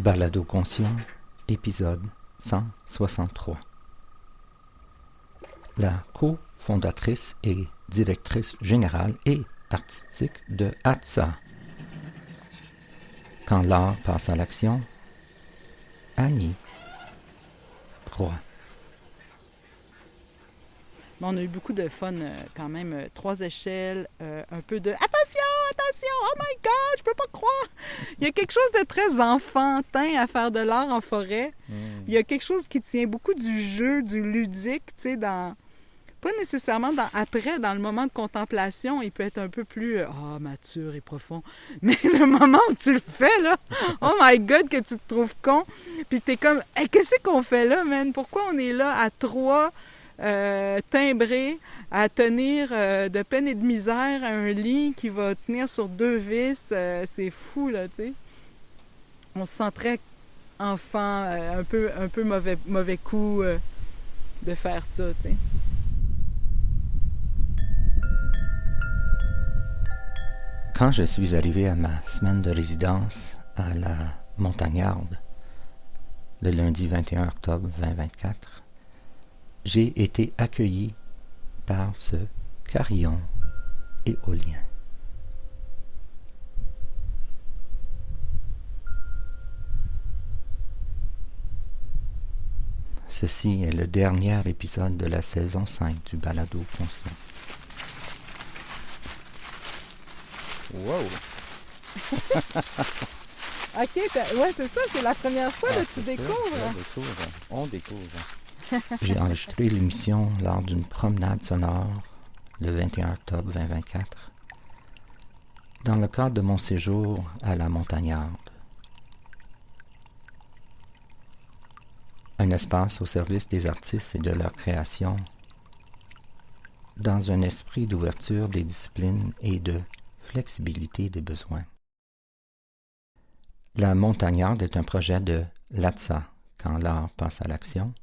Balado conscient, épisode 163. La cofondatrice et directrice générale et artistique de ATSA. Quand l'art passe à l'action, Annie Roy. On a eu beaucoup de fun quand même. 3 échelles, un peu de attention, oh my god, je peux pas croire. Il y a quelque chose de très enfantin à faire de l'art en forêt. Il y a quelque chose qui tient beaucoup du jeu, du ludique, tu sais, pas nécessairement après, dans le moment de contemplation, il peut être un peu plus mature et profond. Mais le moment où tu le fais, là, oh my god, que tu te trouves con, puis t'es comme, hey, qu'est-ce qu'on fait là, man? Pourquoi on est là à 3 timbrés, à tenir de peine et de misère un lit qui va tenir sur 2 vis? C'est fou, là, tu sais. On se sent très enfant, un peu mauvais coup de faire ça, tu sais. Quand je suis arrivé à ma semaine de résidence à la Montagnarde, le lundi 21 octobre 2024, j'ai été accueilli par ce carillon éolien. Ceci est le dernier épisode de la saison 5 du Balado conscient. Wow! OK, ouais, c'est ça, c'est la première fois que tu découvres. On découvre. J'ai enregistré l'émission lors d'une promenade sonore le 21 octobre 2024 dans le cadre de mon séjour à la Montagnarde. Un espace au service des artistes et de leur création dans un esprit d'ouverture des disciplines et de flexibilité des besoins. La Montagnarde est un projet de l'ATSA, quand l'art passe à l'action.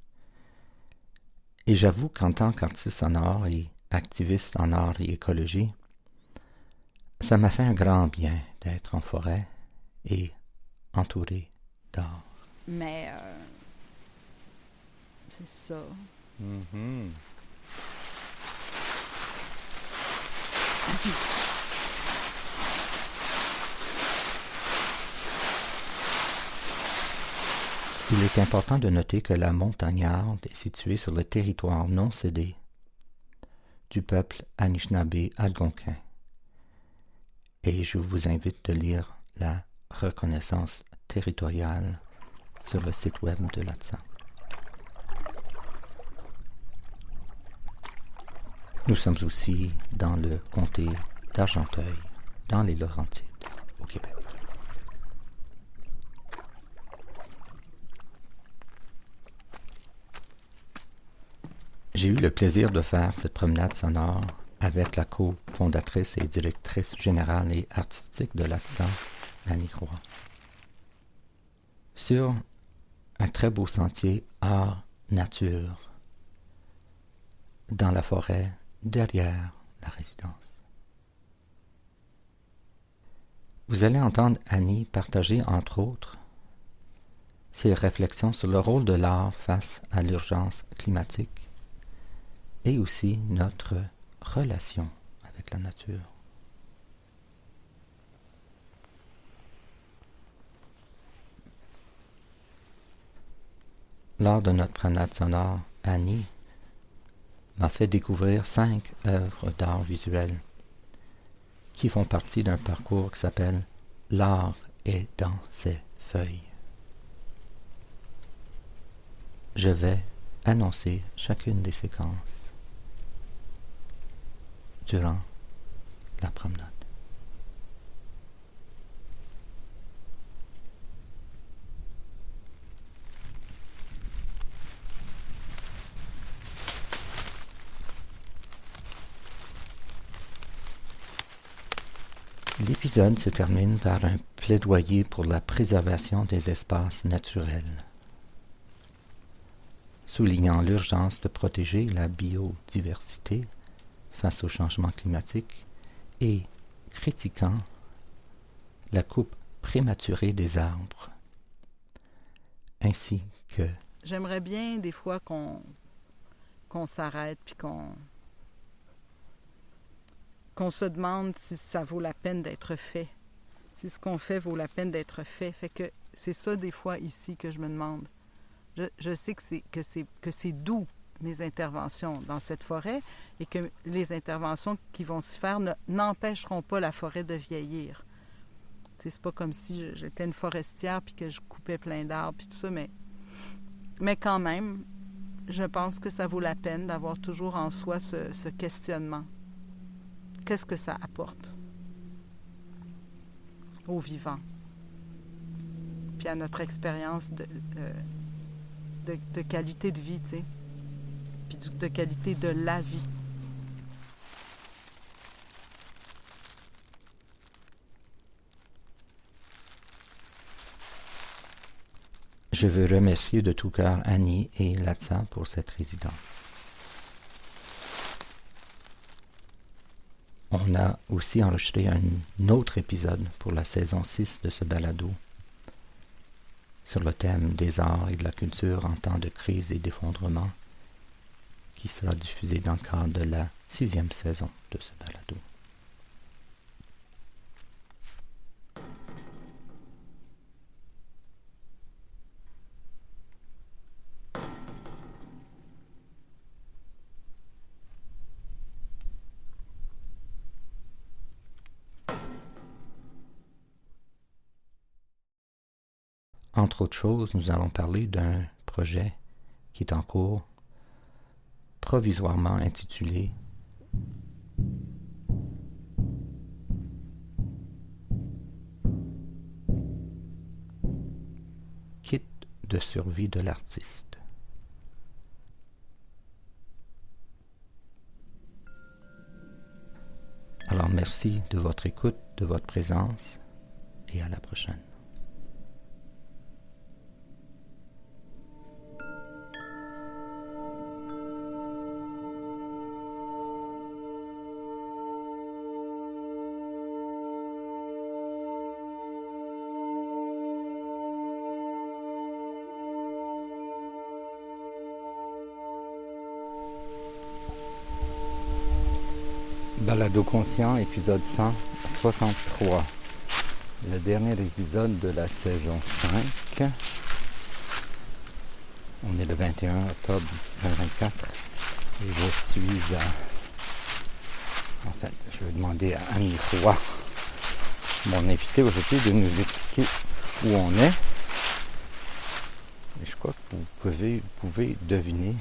Et j'avoue qu'en tant qu'artiste sonore et activiste en art et écologie, ça m'a fait un grand bien d'être en forêt et entouré d'art. Mais c'est ça. Mm-hmm. Il est important de noter que la Montagnarde est située sur le territoire non cédé du peuple Anishinaabe-Algonquin. Et je vous invite de lire la reconnaissance territoriale sur le site web de l'ATSA. Nous sommes aussi dans le comté d'Argenteuil, dans les Laurentides, au Québec. J'ai eu le plaisir de faire cette promenade sonore avec la cofondatrice et directrice générale et artistique de l'ATSA, Annie Roy, sur un très beau sentier art-nature dans la forêt derrière la résidence. Vous allez entendre Annie partager, entre autres, ses réflexions sur le rôle de l'art face à l'urgence climatique et aussi notre relation avec la nature. Lors de notre promenade sonore, Annie m'a fait découvrir 5 œuvres d'art visuel qui font partie d'un parcours qui s'appelle « L'art est dans ses feuilles ». Je vais annoncer chacune des séquences durant la promenade. L'épisode se termine par un plaidoyer pour la préservation des espaces naturels, soulignant l'urgence de protéger la biodiversité face au changement climatique et critiquant la coupe prématurée des arbres ainsi que... J'aimerais bien des fois qu'on s'arrête puis qu'on se demande si ça vaut la peine d'être fait. Si ce qu'on fait vaut la peine d'être fait. Fait que c'est ça des fois ici que je me demande. Je sais que c'est doux, mes interventions dans cette forêt, et que les interventions qui vont s'y faire n'empêcheront pas la forêt de vieillir. C'est pas comme si j'étais une forestière puis que je coupais plein d'arbres puis tout ça, mais quand même, je pense que ça vaut la peine d'avoir toujours en soi ce questionnement. Qu'est-ce que ça apporte aux vivants? Puis à notre expérience de qualité de vie, tu sais, puis de qualité de la vie. Je veux remercier de tout cœur Annie et Latsa pour cette résidence. On a aussi enregistré un autre épisode pour la saison 6 de ce balado sur le thème des arts et de la culture en temps de crise et d'effondrement, qui sera diffusé dans le cadre de la 6e saison de ce balado. Entre autres choses, nous allons parler d'un projet qui est en cours, provisoirement intitulé Kit de survie de l'artiste. Alors merci de votre écoute, de votre présence et à la prochaine. Balado conscient, épisode 163. Le dernier épisode de la saison 5. On est le 21 octobre 2024 et je suis à... En fait, je vais demander à Annie Roy, mon invité aujourd'hui, de nous expliquer où on est. Et je crois que vous pouvez deviner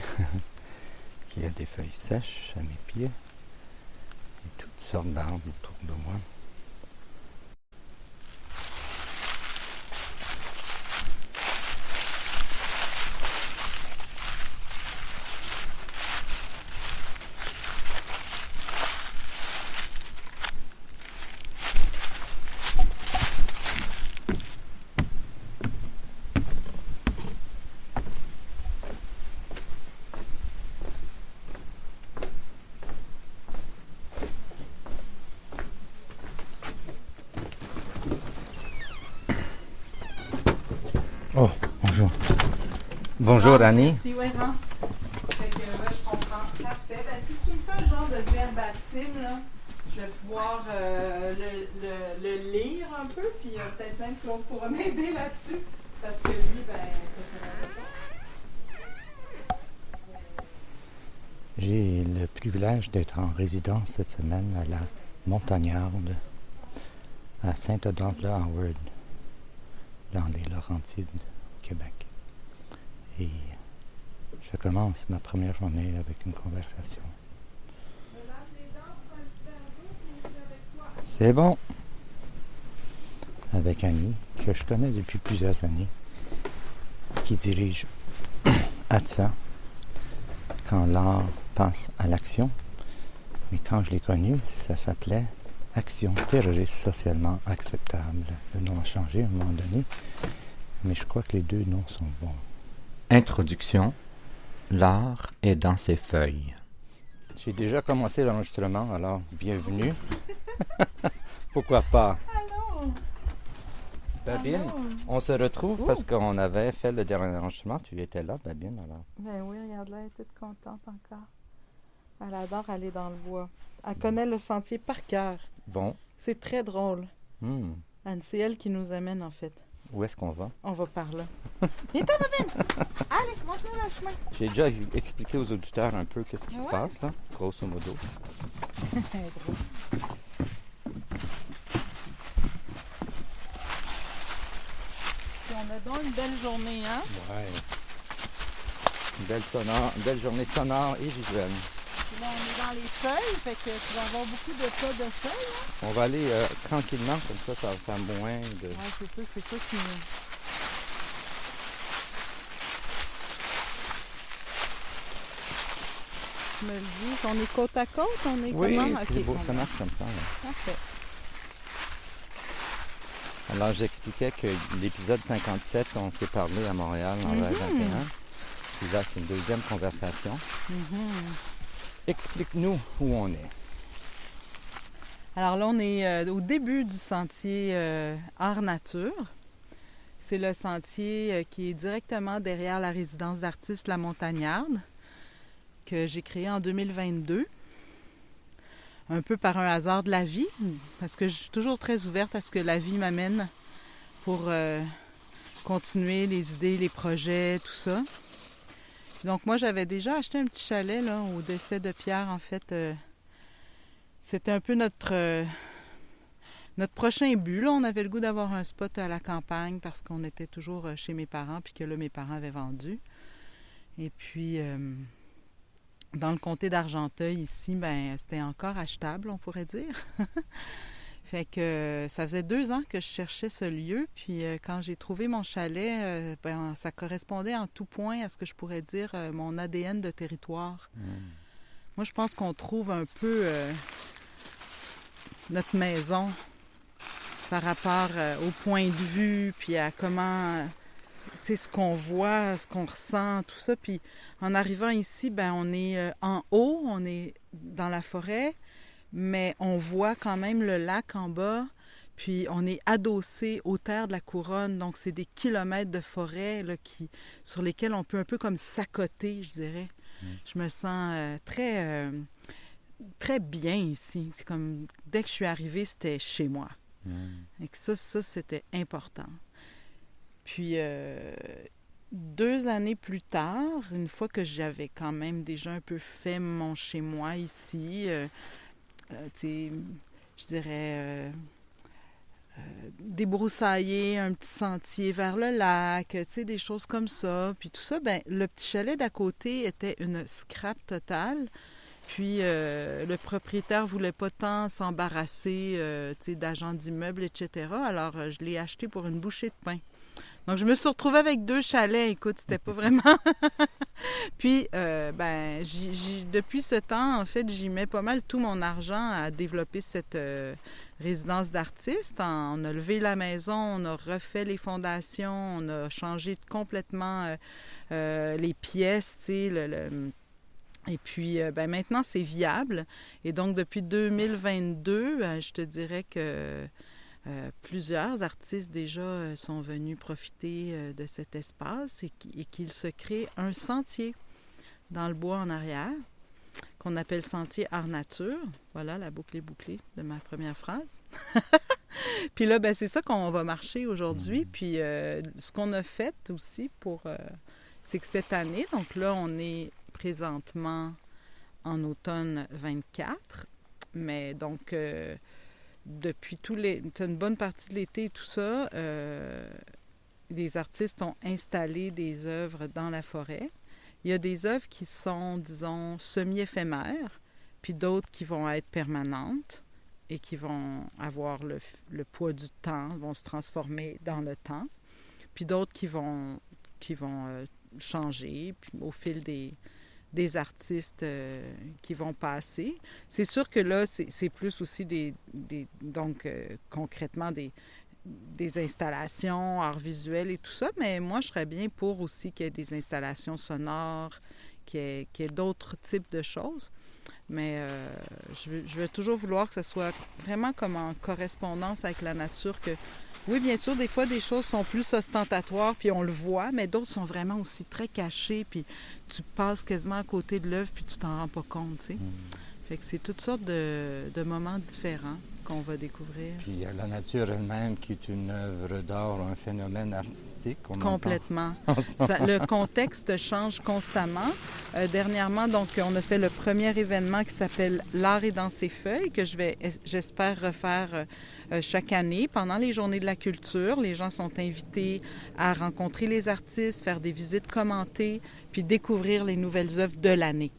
qu'il y a des feuilles sèches à mes pieds. Et toutes sortes d'arbres autour de moi. Oh, bonjour. Bonjour Annie. Merci, ouais, hein? Fait que, ouais, je comprends. Parfait. Ben, si tu me fais un genre de verbatim, là, je vais pouvoir le lire un peu, puis peut-être même Claude pourra m'aider là-dessus, parce que lui, ben, ça fait J'ai le privilège d'être en résidence cette semaine à la Montagnarde, à Saint-Adolphe-le-Howard, dans les Laurentides, au Québec. Et je commence ma première journée avec une conversation. C'est bon. Avec Annie, que je connais depuis plusieurs années, qui dirige ATSA, quand l'art passe à l'action. Mais quand je l'ai connu, ça s'appelait Action terroriste socialement acceptable. Le nom a changé à un moment donné, mais je crois que les deux noms sont bons. Introduction. L'art est dans ses feuilles. J'ai déjà commencé l'enregistrement, alors bienvenue. Pourquoi pas? Allô! Babine, Allô? on se retrouve Oh. parce qu'on avait fait le dernier enregistrement. Tu étais là, Babine, alors. Ben oui, regarde-la, elle est toute contente encore. Elle adore aller dans le bois. Elle connaît le sentier par cœur. Bon, C'est très drôle. hmm, Anne, c'est elle qui nous amène, en fait. où est-ce qu'on va? On va par là. Viens-t'en, Babine! Allez, montre-nous le chemin. J'ai déjà expliqué aux auditeurs un peu qu'est-ce qui se Ouais. passe, là, grosso modo. Drôle. Puis on a donc une belle journée, hein? Ouais. Une belle journée sonore et visuelle. Puis là, on est dans les feuilles, fait que tu vas avoir beaucoup de tas de feuilles. Hein? On va aller tranquillement, comme ça va faire moins de... Ouais, c'est ça qui nous... Tu me le dis, on est côte à côte, on est Oui, comment? c'est Ok, beau, bon, ça marche comme ça. Là. parfait. Alors, j'expliquais que l'épisode 57, on s'est parlé à Montréal en 2021. Puis là, c'est une deuxième conversation. Explique-nous où on est. Alors là, on est au début du sentier Art Nature. C'est le sentier qui est directement derrière la résidence d'artistes La Montagnarde, que j'ai créé en 2022. Un peu par un hasard de la vie, parce que je suis toujours très ouverte à ce que la vie m'amène pour continuer les idées, les projets, tout ça. Donc moi, j'avais déjà acheté un petit chalet là, au décès de Pierre, en fait. C'était un peu notre prochain but. Là. On avait le goût d'avoir un spot à la campagne parce qu'on était toujours chez mes parents, puis que là, mes parents avaient vendu. Et puis... dans le comté d'Argenteuil, ici, ben c'était encore achetable, on pourrait dire. Fait que ça faisait 2 ans que je cherchais ce lieu, puis quand j'ai trouvé mon chalet, ben, ça correspondait en tout point à ce que je pourrais dire mon ADN de territoire. Moi, je pense qu'on trouve un peu notre maison par rapport au point de vue, puis à comment... tu sais, ce qu'on voit, ce qu'on ressent, tout ça. Puis en arrivant ici, ben on est en haut, on est dans la forêt, mais on voit quand même le lac en bas. Puis on est adossé aux terres de la couronne, donc c'est des kilomètres de forêt là, sur lesquels on peut un peu comme s'accoter, je dirais. Je me sens très bien ici. C'est comme, dès que je suis arrivée, c'était chez moi. Et que ça, c'était important. Puis, 2 années plus tard, une fois que j'avais quand même déjà un peu fait mon chez-moi ici, tu sais, je dirais débroussailler un petit sentier vers le lac, tu sais, des choses comme ça. Puis tout ça, ben le petit chalet d'à côté était une scrap totale. Puis le propriétaire voulait pas tant s'embarrasser, tu sais, d'agents d'immeubles, etc. Alors, je l'ai acheté pour une bouchée de pain. Donc, je me suis retrouvée avec 2 chalets. Écoute, c'était pas vraiment... Puis, ben, depuis ce temps, en fait, j'y mets pas mal tout mon argent à développer cette résidence d'artistes. On a levé la maison, on a refait les fondations, on a changé complètement les pièces, tu sais, Et puis, ben, maintenant, c'est viable. Et donc, depuis 2022, je te dirais que... plusieurs artistes déjà sont venus profiter de cet espace et qu'il se crée un sentier dans le bois en arrière qu'on appelle Sentier Art Nature. Voilà, la boucle est bouclée de ma première phrase. Puis là, ben, c'est ça qu'on va marcher aujourd'hui. Puis ce qu'on a fait aussi c'est que cette année, donc là, on est présentement en automne 24, mais donc... depuis une bonne partie de l'été et tout ça, les artistes ont installé des œuvres dans la forêt. Il y a des œuvres qui sont, disons, semi-éphémères, puis d'autres qui vont être permanentes et qui vont avoir le poids du temps, vont se transformer dans le temps, puis d'autres qui vont changer puis au fil des artistes qui vont passer. C'est sûr que là, c'est plus aussi donc concrètement des installations, art visuel et tout ça, mais moi, je serais bien pour aussi qu'il y ait des installations sonores, qu'il y ait d'autres types de choses. Mais je vais toujours vouloir que ce soit vraiment comme en correspondance avec la nature. Que oui, bien sûr, des fois, des choses sont plus ostentatoires, puis on le voit, mais d'autres sont vraiment aussi très cachées, puis tu passes quasiment à côté de l'œuvre, puis tu t'en rends pas compte, tu sais. Fait que c'est toutes sortes de moments différents qu'on va découvrir. Puis il y a la nature elle-même qui est une œuvre d'art, un phénomène artistique. Complètement. Le contexte change constamment. Dernièrement, donc, on a fait le premier événement qui s'appelle « L'art est dans ses feuilles » que j'espère refaire chaque année. Pendant les Journées de la culture, les gens sont invités à rencontrer les artistes, faire des visites commentées, puis découvrir les nouvelles œuvres de l'année.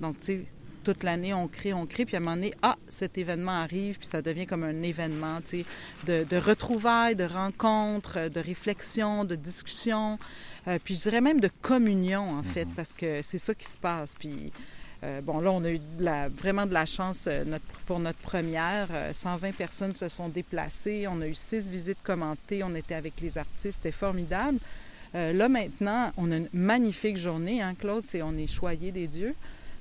Donc, tu sais, toute l'année, on crée, puis à un moment donné, cet événement arrive, puis ça devient comme un événement, tu sais, de retrouvailles, de rencontres, de réflexions, de discussions, puis je dirais même de communion, en fait, parce que c'est ça qui se passe. Puis, bon, là, on a eu vraiment de la chance pour notre première. 120 personnes se sont déplacées, on a eu 6 visites commentées, on était avec les artistes, c'était formidable. Là, maintenant, on a une magnifique journée, hein, Claude, on est choyés des dieux.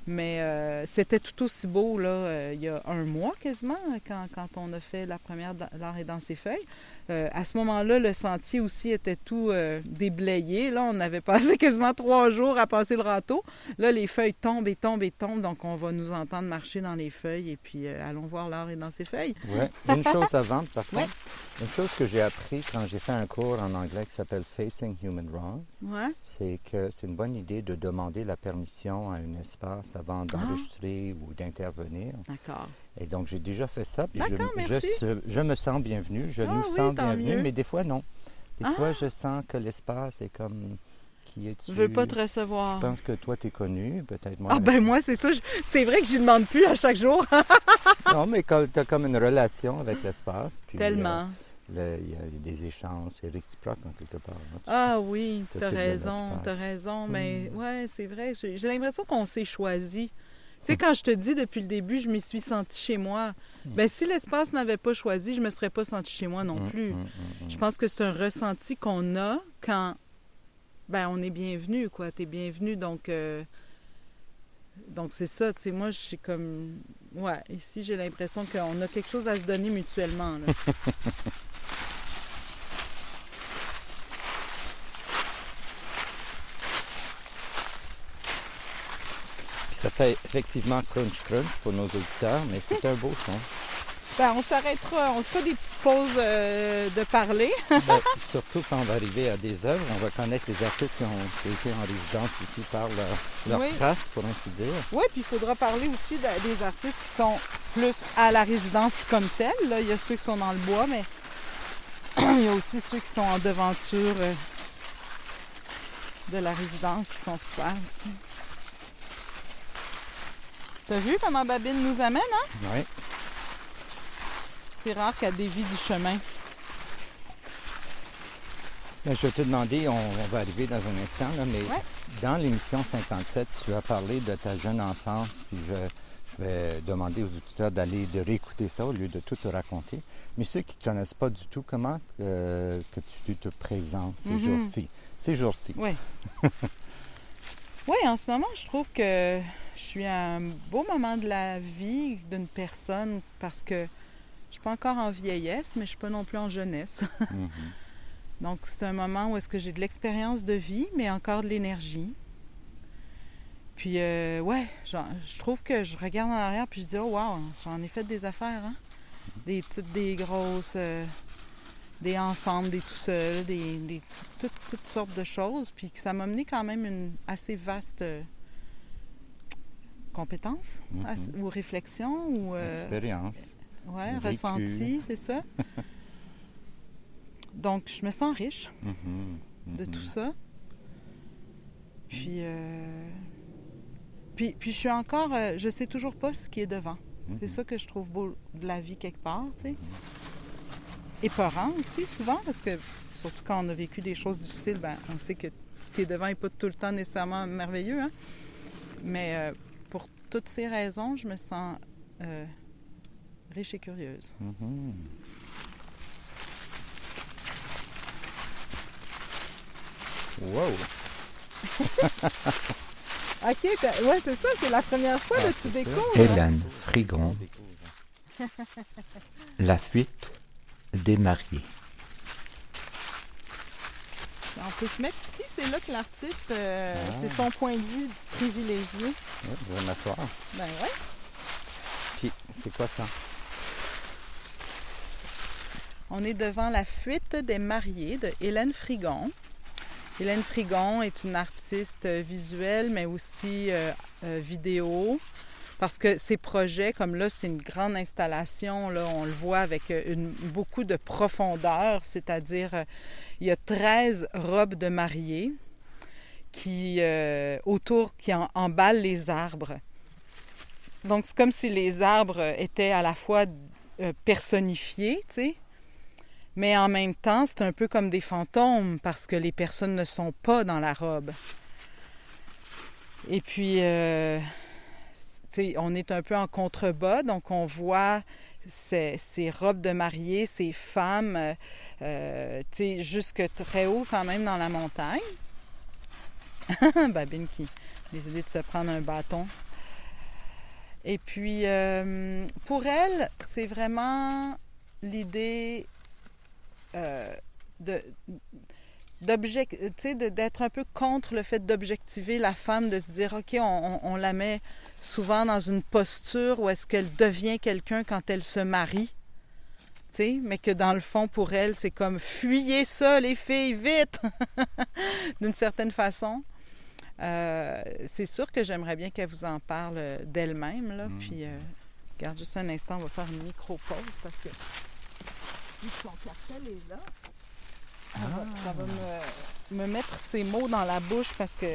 Mais c'était tout aussi beau, là, il y a un mois quasiment, quand on a fait la première « L'art est dans ses feuilles ». À ce moment-là, le sentier aussi était tout déblayé. Là, on avait passé quasiment 3 jours à passer le râteau. Là, les feuilles tombent et tombent et tombent, donc on va nous entendre marcher dans les feuilles et puis allons voir l'art est dans ses feuilles. Oui. Une chose avant, par contre, une chose que j'ai appris quand j'ai fait un cours en anglais qui s'appelle « Facing Human Wrongs », c'est que c'est une bonne idée de demander la permission à un espace avant d'enregistrer ou d'intervenir. D'accord. Et donc, j'ai déjà fait ça. Puis merci. je me sens bienvenue, je nous sens bienvenue, mais des fois, non. Des fois, je sens que l'espace est comme... Qui es-tu? Je veux pas te recevoir. Je pense que toi, tu es connu, peut-être moi. Ah ben moi, c'est ça. C'est vrai que je ne demande plus à chaque jour. Non, mais tu as comme une relation avec l'espace. Puis, tellement. Il y a des échanges, c'est réciproque en quelque part. Ah oui, tu as raison. Mais ouais, c'est vrai. J'ai l'impression qu'on s'est choisi. Tu sais, quand je te dis depuis le début, je m'y suis sentie chez moi, bien, si l'espace ne m'avait pas choisi, je ne me serais pas sentie chez moi non plus. Je pense que c'est un ressenti qu'on a quand on est bienvenu, quoi. Tu es bienvenu, donc c'est ça. Tu sais, moi, je suis comme... Ouais, ici, j'ai l'impression qu'on a quelque chose à se donner mutuellement, là. Ça fait effectivement crunch pour nos auditeurs, mais c'est un beau son. On s'arrêtera, on se fait des petites pauses de parler. Surtout quand on va arriver à des œuvres, on va connaître les artistes qui ont été en résidence ici par leur trace, pour ainsi dire. Oui, puis il faudra parler aussi des artistes qui sont plus à la résidence comme telle. Là, il y a ceux qui sont dans le bois, mais il y a aussi ceux qui sont en devanture de la résidence qui sont super aussi. T'as vu comment Babine nous amène, hein? Oui. C'est rare qu'elle dévie du chemin. Bien, je vais te demander, on va arriver dans un instant, là, mais dans l'émission 57, tu as parlé de ta jeune enfance, puis je vais demander aux auditeurs de réécouter ça au lieu de tout te raconter. Mais ceux qui ne te connaissent pas du tout, comment que tu te présentes ces jours-ci? Oui. Oui, en ce moment, je trouve que je suis à un beau moment de la vie d'une personne parce que je ne suis pas encore en vieillesse, mais je ne suis pas non plus en jeunesse. Donc, c'est un moment où est-ce que j'ai de l'expérience de vie, mais encore de l'énergie. Puis, je trouve que je regarde en arrière puis je dis « Oh, wow, j'en ai fait des affaires, hein? » Des petites, des grosses, des ensembles, des tout seuls, toutes sortes de choses. Puis ça m'a mené quand même une assez vaste compétence ou réflexion ou... expérience. Oui, ressenti, c'est ça. Donc, je me sens riche de tout ça. Puis, puis je suis encore... je sais toujours pas ce qui est devant. C'est ça que je trouve beau de la vie quelque part, tu sais. Épeurant aussi, souvent, parce que surtout quand on a vécu des choses difficiles, on sait que ce qui est devant n'est pas tout le temps nécessairement merveilleux, hein? Mais pour toutes ces raisons, je me sens riche et curieuse. Wow! OK, ouais, c'est ça, c'est la première fois que tu découvres. Hélène Frigon. La fuite des mariés. On peut se mettre ici, c'est là que l'artiste, c'est son point de vue privilégié. Ouais, je vais m'asseoir. Ben ouais. Puis, c'est quoi ça? On est devant La fuite des mariés de Hélène Frigon. Hélène Frigon est une artiste visuelle, mais aussi vidéo. Parce que ces projets, comme là, c'est une grande installation, là, on le voit avec beaucoup de profondeur, c'est-à-dire il y a 13 robes de mariée qui emballent les arbres. Donc, c'est comme si les arbres étaient à la fois personnifiés, tu sais, mais en même temps, c'est un peu comme des fantômes parce que les personnes ne sont pas dans la robe. Et puis, on est un peu en contrebas, donc on voit ces robes de mariée, ces femmes, jusque très haut quand même dans la montagne. Babine qui a décidé de se prendre un bâton. Et puis, pour elle, c'est vraiment l'idée d'être un peu contre le fait d'objectiver la femme, de se dire, OK, on la met souvent dans une posture où est-ce qu'elle devient quelqu'un quand elle se marie, mais que dans le fond, pour elle, c'est comme « fuyez ça, les filles, vite! » d'une certaine façon. C'est sûr que j'aimerais bien qu'elle vous en parle d'elle-même, là. Puis, regarde juste un instant, on va faire une micro-pause parce que son cartel est là. Ça va me mettre ces mots dans la bouche parce que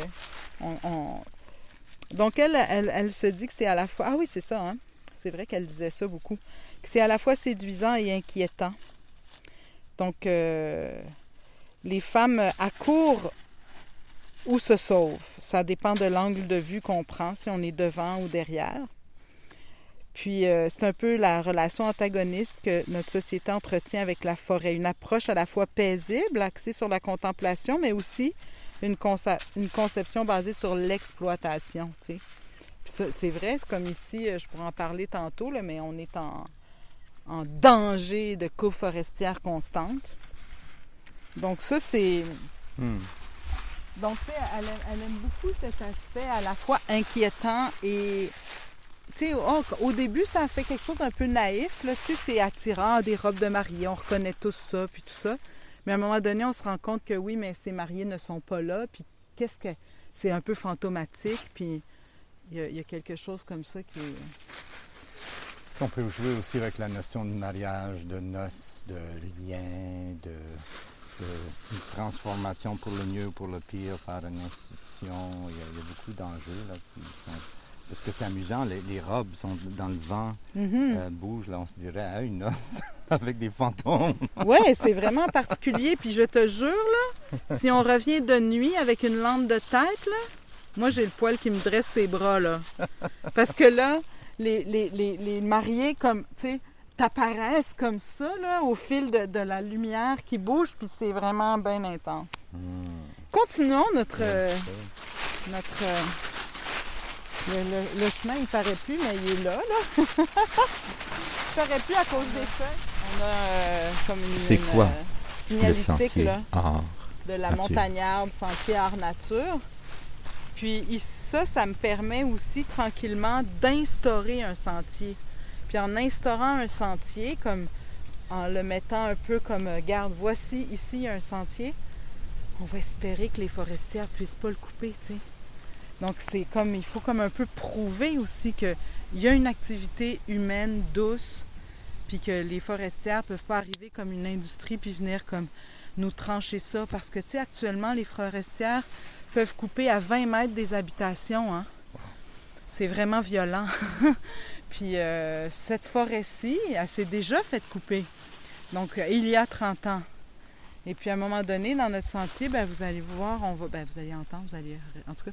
donc elle se dit que c'est à la fois... Ah oui, c'est ça, hein? C'est vrai qu'elle disait ça beaucoup. Que c'est à la fois séduisant et inquiétant. Donc, les femmes accourent ou se sauvent. Ça dépend de l'angle de vue qu'on prend, si on est devant ou derrière. Puis, c'est un peu la relation antagoniste que notre société entretient avec la forêt. Une approche à la fois paisible, axée sur la contemplation, mais aussi une conception basée sur l'exploitation. Puis ça, c'est vrai, c'est comme ici, je pourrais en parler tantôt, là, mais on est en danger de coupe forestière constante. Donc ça, c'est... Donc, tu sais, elle aime beaucoup cet aspect à la fois inquiétant et... Tu sais, au début, ça fait quelque chose d'un peu naïf, là, tu sais, c'est attirant, des robes de mariée, on reconnaît tous ça, puis tout ça. Mais à un moment donné, on se rend compte que oui, mais ces mariés ne sont pas là, puis qu'est-ce que... C'est un peu fantomatique, puis il y a quelque chose comme ça qui est... On peut jouer aussi avec la notion de mariage, de noces, de lien, de transformation pour le mieux ou pour le pire par une institution. Il y a beaucoup d'enjeux là qui sont... Parce que c'est amusant, les robes sont dans le vent, bougent, là on se dirait à une noce avec des fantômes. Oui, c'est vraiment particulier. Puis je te jure, là, si on revient de nuit avec une lampe de tête, là, moi j'ai le poil qui me dresse ses bras, là. Parce que là, les mariés, comme, tu sais, t'apparaissent comme ça, là, au fil de la lumière qui bouge, puis c'est vraiment bien intense. Continuons notre le chemin, il paraît plus, mais il est là. Il paraît plus à cause des feuilles. On a comme une... C'est quoi le sentier là, art de la nature. montagnarde, sentier art nature. Puis ça me permet aussi tranquillement d'instaurer un sentier. Puis en instaurant un sentier, comme en le mettant un peu comme, regarde, voici, ici, il y a un sentier, on va espérer que les forestières ne puissent pas le couper, tu sais. Donc, c'est comme, il faut comme un peu prouver aussi qu'il y a une activité humaine douce, puis que les forestières ne peuvent pas arriver comme une industrie puis venir comme nous trancher ça. Parce que, tu sais, actuellement, les forestières peuvent couper à 20 mètres des habitations, hein. C'est vraiment violent. Puis, cette forêt-ci, elle s'est déjà faite couper. Donc, il y a 30 ans. Et puis, à un moment donné, dans notre sentier, bien, vous allez voir, vous allez entendre, en tout cas...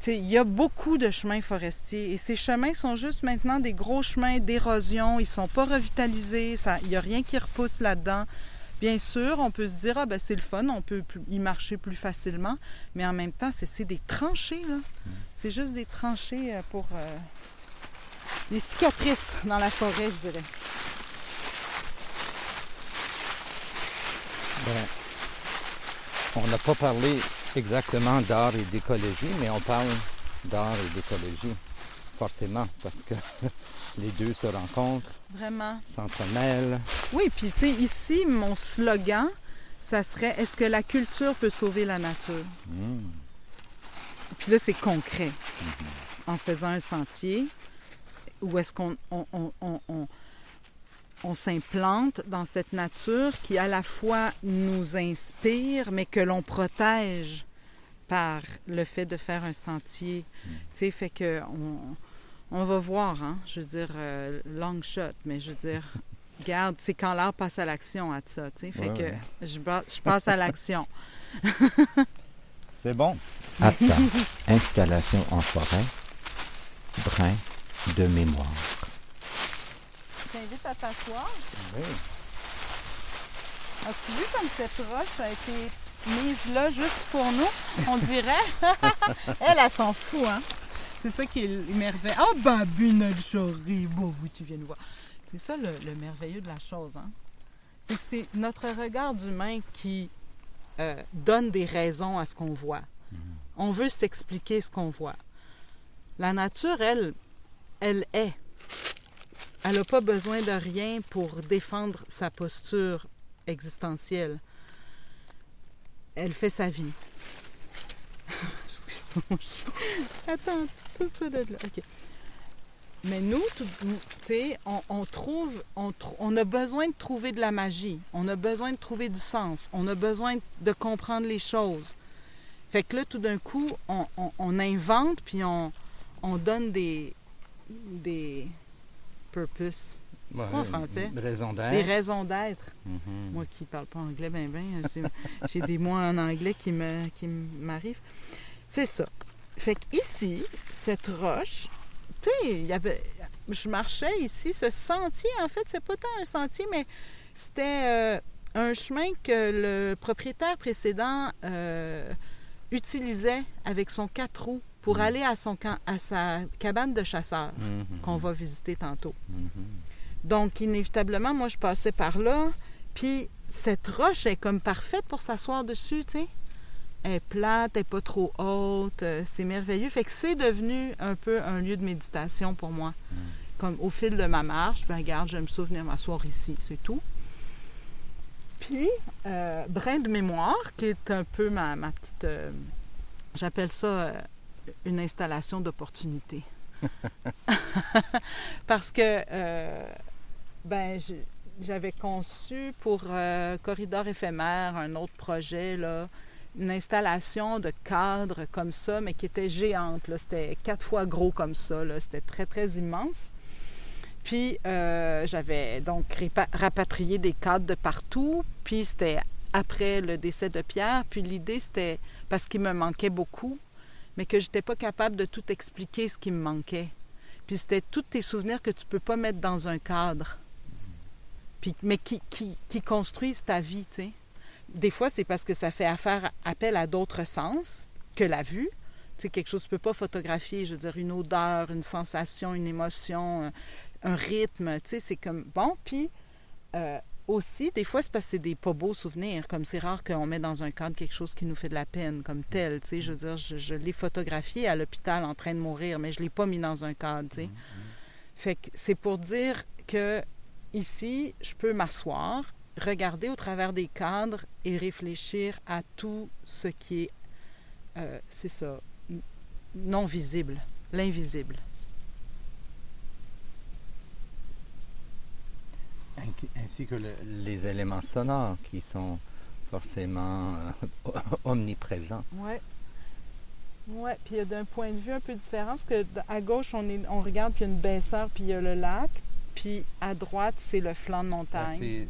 Il y a beaucoup de chemins forestiers et ces chemins sont juste maintenant des gros chemins d'érosion. Ils ne sont pas revitalisés. Il n'y a rien qui repousse là-dedans Bien sûr, on peut se dire, ah ben c'est le fun, on peut y marcher plus facilement, mais en même temps, c'est des tranchées, là. C'est juste des tranchées pour des cicatrices dans la forêt, je dirais. Ben, on n'a pas parlé exactement d'art et d'écologie, mais on parle d'art et d'écologie, forcément, parce que les deux se rencontrent, Vraiment. s'entremêlent. Oui, puis tu sais, ici, mon slogan, ça serait « Est-ce que la culture peut sauver la nature? » Puis là, c'est concret. En faisant un sentier, où est-ce qu'on on s'implante dans cette nature qui à la fois nous inspire, mais que l'on protège par le fait de faire un sentier. Tu sais, fait que on va voir, hein, je veux dire, long shot, mais je veux dire, regarde, c'est quand l'art passe à l'action à ça, tu sais, fait que je passe à l'action. C'est bon. Hatsa, installation en forêt, brin de mémoire. Je t'invite à t'asseoir. Oui. As-tu vu comme cette roche a été mise là juste pour nous? On dirait. Elle s'en fout, hein? C'est ça qui est merveilleux. Oh, babine chérie! Bon, oui, tu viens nous voir. C'est ça le merveilleux de la chose, hein? C'est que c'est notre regard d'humain qui donne des raisons à ce qu'on voit. On veut s'expliquer ce qu'on voit. La nature, elle est. Elle n'a pas besoin de rien pour défendre sa posture existentielle. Elle fait sa vie. Excuse-moi. Attends, tout ça de là. OK. Mais nous, tu sais, on a besoin de trouver de la magie. On a besoin de trouver du sens. On a besoin de comprendre les choses. Fait que là, tout d'un coup, on invente, puis on donne des purpose. Ouais, en français? Raison d'être. Des raisons d'être. Moi qui ne parle pas anglais, j'ai des mots en anglais qui m'arrivent. C'est ça. Fait qu'ici, cette roche, tu sais, je marchais ici, ce sentier, en fait, c'est pas tant un sentier, mais c'était un chemin que le propriétaire précédent utilisait avec son 4 roues pour aller à sa cabane de chasseur qu'on va visiter tantôt. Donc, inévitablement, moi, je passais par là, puis cette roche est comme parfaite pour s'asseoir dessus, tu sais. Elle est plate, elle n'est pas trop haute, c'est merveilleux. Fait que c'est devenu un peu un lieu de méditation pour moi. Comme au fil de ma marche, ben regarde, je vais me souvenir m'asseoir ici, c'est tout. Puis, brin de mémoire, qui est un peu ma petite... j'appelle ça une installation d'opportunité. Parce que, j'avais conçu pour Corridor éphémère, un autre projet, là, une installation de cadre comme ça, mais qui était géante. Là. C'était 4 fois gros comme ça. Là. C'était très, très immense. Puis, j'avais donc rapatrié des cadres de partout. Puis, c'était après le décès de Pierre. Puis, l'idée, c'était parce qu'il me manquait beaucoup, mais que je n'étais pas capable de tout expliquer ce qui me manquait. Puis, c'était tous tes souvenirs que tu ne peux pas mettre dans un cadre, puis, mais qui construisent ta vie, tu sais. Des fois, c'est parce que ça fait appel à d'autres sens que la vue. Tu sais, quelque chose que tu ne peux pas photographier, je veux dire, une odeur, une sensation, une émotion, un rythme, tu sais, c'est comme... Bon, puis aussi, des fois, c'est parce que c'est des pas beaux souvenirs, comme c'est rare qu'on met dans un cadre quelque chose qui nous fait de la peine, comme tel, tu sais, je veux dire, je l'ai photographié à l'hôpital en train de mourir, mais je ne l'ai pas mis dans un cadre, tu sais. Fait que c'est pour dire que ici, je peux m'asseoir, regarder au travers des cadres et réfléchir à tout ce qui est, c'est ça, non visible, l'invisible. Ainsi que les éléments sonores qui sont forcément omniprésents. Oui. Oui, puis il y a d'un point de vue un peu différent, parce qu'à gauche, on regarde, puis il y a une baisseur, puis il y a le lac, puis à droite, c'est le flanc de montagne.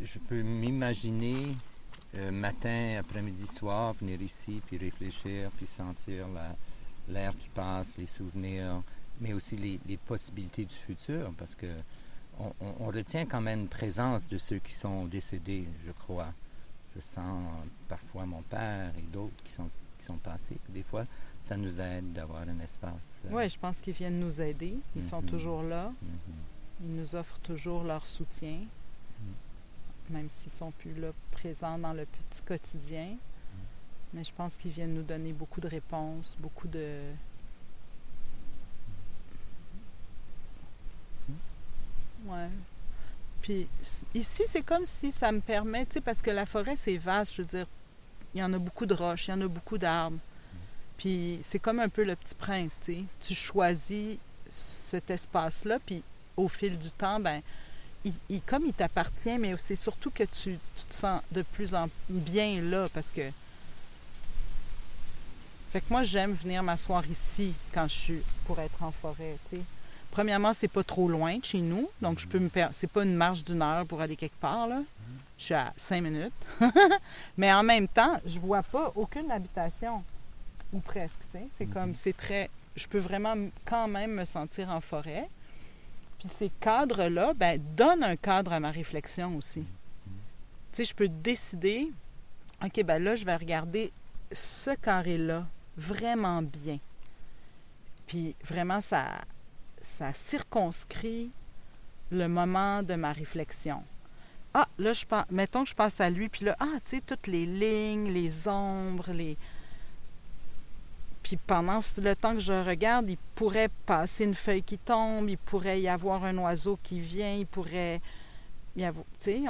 Je peux m'imaginer matin, après-midi, soir, venir ici, puis réfléchir, puis sentir l'air qui passe, les souvenirs, mais aussi les possibilités du futur, parce que on retient quand même une présence de ceux qui sont décédés, je crois. Je sens parfois mon père et d'autres qui sont passés. Des fois, ça nous aide d'avoir un espace. Oui, je pense qu'ils viennent nous aider. Ils sont toujours là. Mm-hmm. Ils nous offrent toujours leur soutien, même s'ils ne sont plus là, présents dans le petit quotidien. Mais je pense qu'ils viennent nous donner beaucoup de réponses, beaucoup de... Ouais. Puis ici, c'est comme si ça me permet, tu sais, parce que la forêt, c'est vaste, je veux dire, il y en a beaucoup de roches, il y en a beaucoup d'arbres. Puis c'est comme un peu le Petit Prince, tu sais. Tu choisis cet espace-là, puis au fil du temps, ben comme il t'appartient, mais c'est surtout que tu te sens de plus en bien là, parce que... Fait que moi, j'aime venir m'asseoir ici quand je suis pour être en forêt, tu sais. Premièrement, c'est pas trop loin de chez nous, donc je peux c'est pas une marche d'1 heure pour aller quelque part, là. Je suis à 5 minutes. Mais en même temps, je vois pas aucune habitation, ou presque, tu sais. C'est comme, c'est très... Je peux vraiment quand même me sentir en forêt. Puis ces cadres-là, ben donnent un cadre à ma réflexion aussi. Tu sais, je peux décider, OK, ben là, je vais regarder ce carré-là vraiment bien. Puis vraiment, ça circonscrit le moment de ma réflexion. Ah, là, mettons que je passe à lui, puis là, tu sais, toutes les lignes, les ombres, Puis pendant le temps que je regarde, il pourrait passer une feuille qui tombe, il pourrait y avoir un oiseau qui vient, il pourrait y avoir... Tu sais,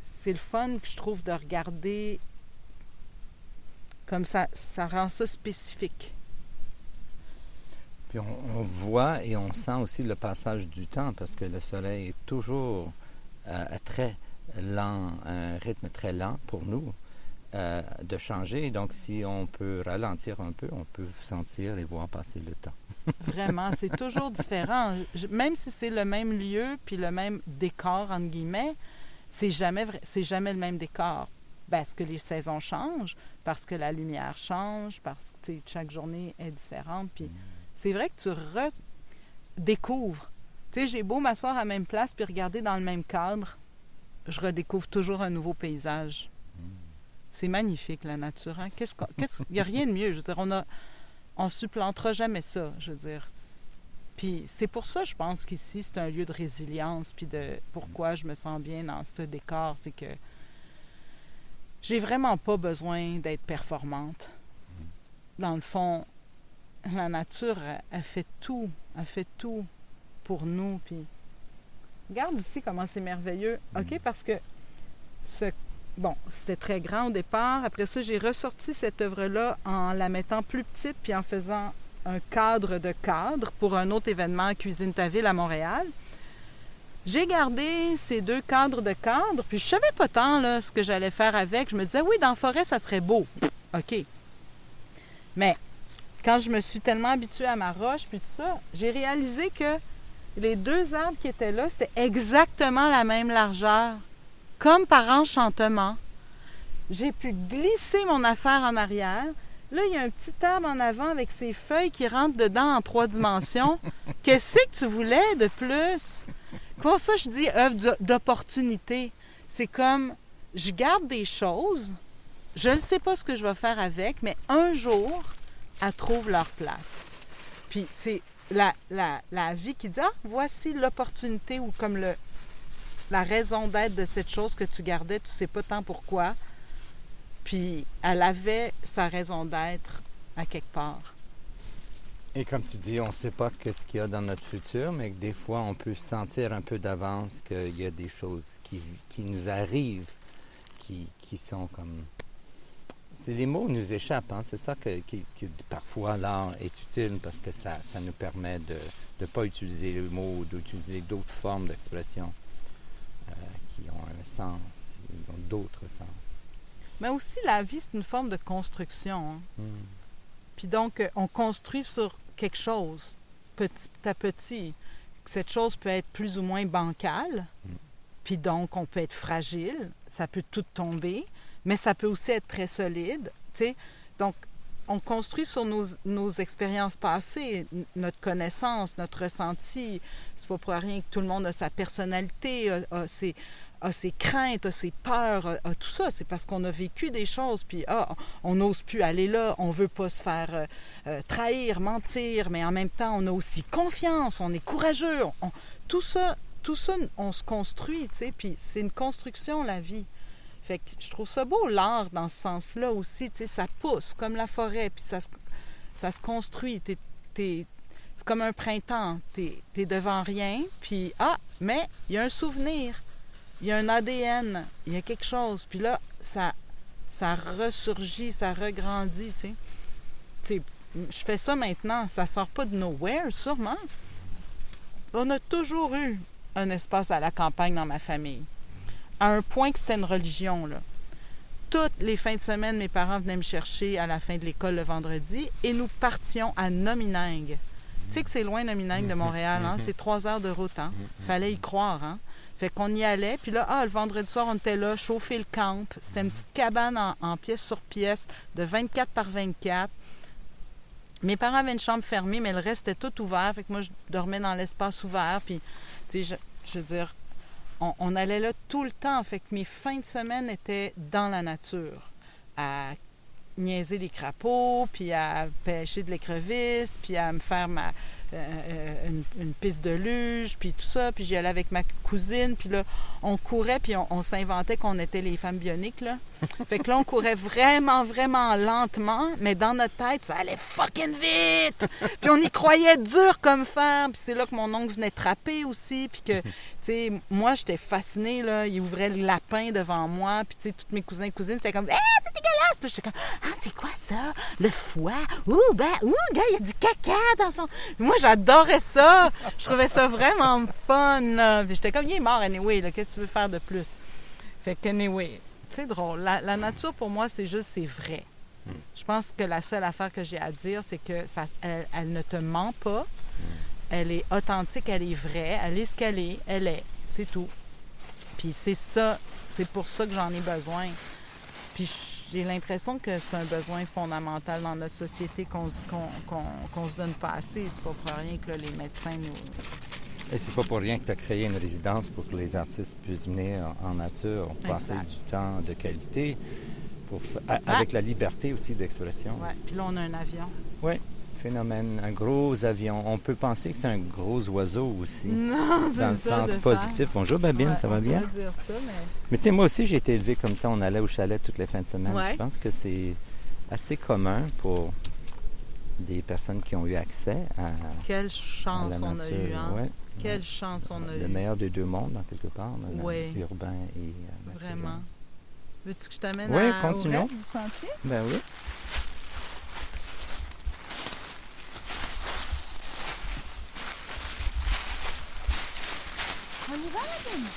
c'est le fun que je trouve de regarder comme ça rend ça spécifique. Puis on voit et on sent aussi le passage du temps parce que le soleil est toujours très lent, un rythme très lent pour nous de changer. Donc, si on peut ralentir un peu, on peut sentir et voir passer le temps. Vraiment, c'est toujours différent. Même si c'est le même lieu puis le même décor, entre guillemets, c'est jamais le même décor. Parce que les saisons changent, parce que la lumière change, parce que chaque journée est différente. Puis c'est vrai que tu redécouvres. Tu sais, j'ai beau m'asseoir à la même place puis regarder dans le même cadre, je redécouvre toujours un nouveau paysage. C'est magnifique, la nature. Hein? Il n'y a rien de mieux. Je veux dire, on supplantera jamais ça, je veux dire. Puis c'est pour ça, je pense qu'ici, c'est un lieu de résilience, puis de pourquoi je me sens bien dans ce décor, c'est que j'ai vraiment pas besoin d'être performante. Dans le fond, la nature, elle fait tout. Elle fait tout pour nous. Puis regarde ici comment c'est merveilleux. OK, parce que c'était très grand au départ. Après ça, j'ai ressorti cette œuvre-là en la mettant plus petite puis en faisant un cadre de cadre pour un autre événement à Cuisine ta ville à Montréal. J'ai gardé ces 2 cadres de cadre, puis je savais pas tant là, ce que j'allais faire avec. Je me disais, oui, dans la forêt, ça serait beau. OK. Mais quand je me suis tellement habituée à ma roche, puis tout ça, j'ai réalisé que les 2 arbres qui étaient là, c'était exactement la même largeur. Comme par enchantement. J'ai pu glisser mon affaire en arrière. Là, il y a un petit arbre en avant avec ses feuilles qui rentrent dedans en 3 dimensions. Qu'est-ce que tu voulais de plus? Pour ça, je dis œuvre d'opportunité. C'est comme, je garde des choses, je ne sais pas ce que je vais faire avec, mais un jour, elles trouvent leur place. Puis c'est la vie qui dit, voici l'opportunité ou comme la raison d'être de cette chose que tu gardais, tu ne sais pas tant pourquoi. Puis elle avait sa raison d'être à quelque part. Et comme tu dis, on ne sait pas ce qu'il y a dans notre futur, mais que des fois, on peut sentir un peu d'avance qu'il y a des choses qui nous arrivent, qui sont comme... Les mots nous échappent, hein? C'est ça que parfois l'art est utile parce que ça nous permet de ne pas utiliser les mots, d'utiliser d'autres formes d'expression qui ont un sens, qui ont d'autres sens. Mais aussi, la vie, c'est une forme de construction. Hein? Puis donc, on construit sur quelque chose, petit à petit. Cette chose peut être plus ou moins bancale, puis donc on peut être fragile, ça peut tout tomber, mais ça peut aussi être très solide. T'sais? Donc, on construit sur nos expériences passées, notre connaissance, notre ressenti. C'est pas pour rien que tout le monde a sa personnalité, a ses craintes, a ses peurs, a tout ça. C'est parce qu'on a vécu des choses, puis on n'ose plus aller là, on veut pas se faire trahir, mentir, mais en même temps, on a aussi confiance, on est courageux. Tout ça, on se construit, tu sais, puis c'est une construction, la vie. Fait que je trouve ça beau, l'art, dans ce sens-là aussi, tu sais, ça pousse, comme la forêt, puis ça se construit. C'est comme un printemps, t'es devant rien, puis mais il y a un souvenir, il y a un ADN, il y a quelque chose, puis là, ça ressurgit, ça regrandit, tu sais. Je fais ça maintenant, ça sort pas de nowhere, sûrement. On a toujours eu un espace à la campagne dans ma famille. À un point que c'était une religion, là. Toutes les fins de semaine, mes parents venaient me chercher à la fin de l'école le vendredi et nous partions à Nominengue. Tu sais que c'est loin, Nominengue, de Montréal, hein? C'est 3 heures de route, hein? Fallait y croire, hein? Fait qu'on y allait, puis là, le vendredi soir, on était là, chauffer le camp. C'était une petite cabane en pièce sur pièce de 24 par 24. Mes parents avaient une chambre fermée, mais le reste était tout ouvert. Fait que moi, je dormais dans l'espace ouvert, puis, tu sais, je veux dire... On allait là tout le temps. Fait que mes fins de semaine étaient dans la nature, à niaiser les crapauds, puis à pêcher de l'écrevisse, puis à me faire une piste de luge, puis tout ça. Puis j'y allais avec ma cousine, puis là, on courait, puis on s'inventait qu'on était les femmes bioniques, là. Fait que là, on courait vraiment, vraiment lentement, mais dans notre tête, ça allait fucking vite! Puis on y croyait dur comme fer, puis c'est là que mon oncle venait trapper aussi, puis que, tu sais, moi, j'étais fascinée, là, il ouvrait le lapin devant moi, puis tu sais, tous mes cousins et cousines, c'était comme « c'est dégueulasse! » Puis j'étais comme « Ah, c'est quoi ça? Le foie? Gars, il y a du caca dans son... » Moi, j'adorais ça! Je trouvais ça vraiment fun, là. Puis j'étais comme « Il est mort, anyway, là, qu'est-ce que tu veux faire de plus? » Fait que, anyway... C'est drôle. La nature, pour moi, c'est vrai. Je pense que la seule affaire que j'ai à dire, c'est que elle ne te ment pas. Elle est authentique, elle est vraie. Elle est ce qu'elle est. Elle est. C'est tout. Puis c'est ça. C'est pour ça que j'en ai besoin. Puis j'ai l'impression que c'est un besoin fondamental dans notre société qu'on se donne pas assez. C'est pas pour rien que là, les médecins nous... Et c'est pas pour rien que tu as créé une résidence pour que les artistes puissent venir en nature, passer du temps de qualité, avec la liberté aussi d'expression. Oui, puis là, on a un avion. Oui, phénomène, un gros avion. On peut penser que c'est un gros oiseau aussi. Non, c'est dans le ça, sens positif. Bonjour Babine, ça va bien? On peut dire ça, mais tu sais, moi aussi, j'ai été élevé comme ça. On allait au chalet toutes les fins de semaine. Ouais. Je pense que c'est assez commun pour des personnes qui ont eu accès à Quelle chance à la on nature. a eu, hein? Ouais. Quelle chance on a eu. Le meilleur des deux mondes, en quelque part, Oui. urbain et naturel. Vraiment. Veux-tu que je t'amène Oui, au continuons. reste du sentier? Ben oui. On y va, Nadine?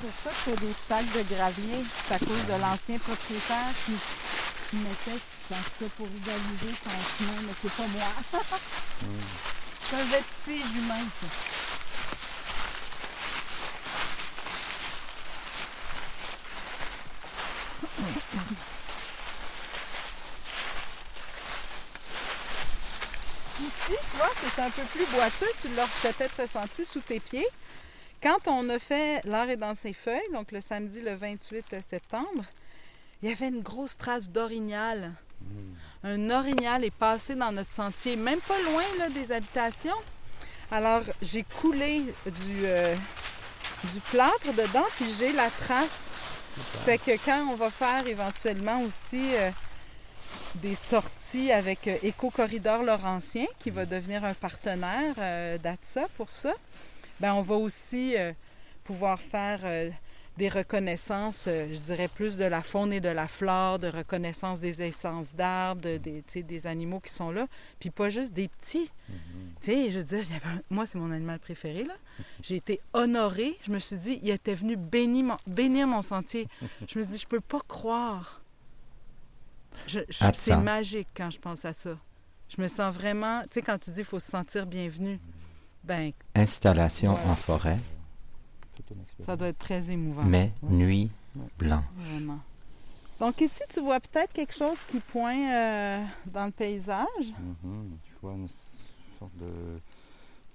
C'est ça que des sacs de gravier. C'est à cause de l'ancien propriétaire qui mettait dans ça pour valider son chemin, mais c'est pas moi. C'est un vestige humain, ça. Ici, tu vois, c'est un peu plus boiteux. Tu l'as peut-être ressenti sous tes pieds. Quand on a fait L'art est dans ses feuilles, donc le samedi le 28 septembre, il y avait une grosse trace d'orignal. Un orignal est passé dans notre sentier, même pas loin là, des habitations. Alors, j'ai coulé du plâtre dedans, puis j'ai la trace. C'est que quand on va faire éventuellement aussi des sorties avec Éco-Corridor Laurentien, qui va devenir un partenaire d'ATSA pour ça, ben on va aussi pouvoir faire des reconnaissances, je dirais plus de la faune et de la flore, de reconnaissance des essences d'arbres, des animaux qui sont là, puis pas juste des petits. Tu sais, je veux dire, moi, c'est mon animal préféré, là. J'ai été honorée. Je me suis dit, il était venu bénir mon sentier. Je me suis dit, je peux pas croire. C'est magique quand je pense à ça. Je me sens vraiment... Tu sais, quand tu dis qu'il faut se sentir bienvenu, ben Installation Ouais. en forêt, toute une expérience. ça doit être très émouvant. mais Ouais. nuit Ouais. blanche. Vraiment. Donc ici, tu vois peut-être quelque chose qui pointe dans le paysage. Je vois une sorte de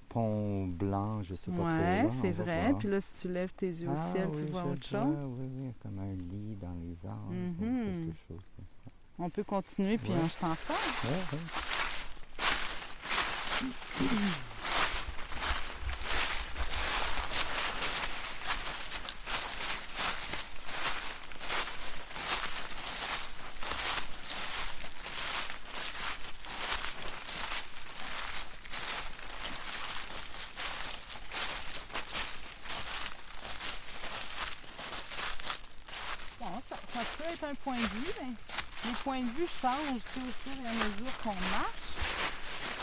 pont blanc, je sais pas trop. Ouais, là, c'est on va vrai. voir. Puis là, si tu lèves tes yeux au Ah ciel, oui, tu vois je autre vois, chose. Oui, comme un lit dans les arbres, ou Mhm. quelque chose comme ça. On peut continuer, puis Ouais. je t'en parle. Ouais, ouais. Bon, ça peut être un point de vue, mais les points de vue changent tu sais, au fur et à mesure qu'on marche.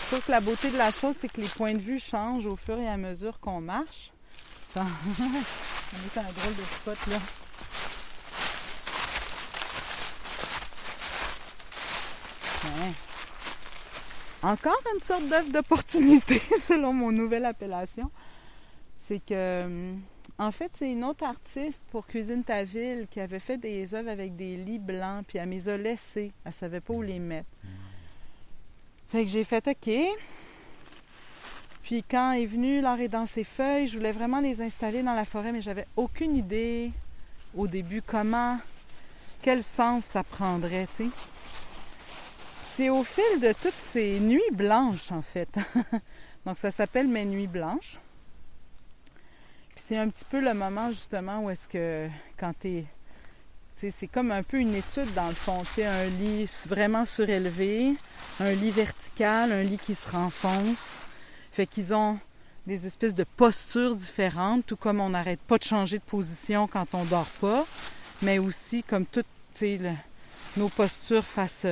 Je trouve que la beauté de la chose, c'est que les points de vue changent au fur et à mesure qu'on marche. Ça- On est à un drôle de spot là. Ouais. Encore une sorte d'œuvre d'opportunité, selon mon nouvelle appellation. C'est que, en fait, c'est une autre artiste pour Cuisine ta ville qui avait fait des œuvres avec des lits blancs, puis elle me les a laissés. Elle savait pas où les mettre. Fait que j'ai fait OK. Puis quand est venu l'art est dans ses feuilles, je voulais vraiment les installer dans la forêt, mais j'avais aucune idée au début quel sens ça prendrait, tu sais. C'est au fil de toutes ces nuits blanches, en fait. Donc, ça s'appelle Mes nuits blanches. Puis c'est un petit peu le moment, justement, où est-ce que, quand t'es... Tu sais, c'est comme un peu une étude, dans le fond. Tu sais, un lit vraiment surélevé, un lit vertical, un lit qui se renfonce. Fait qu'ils ont des espèces de postures différentes, tout comme on n'arrête pas de changer de position quand on dort pas, mais aussi comme toutes, tu sais, nos postures face...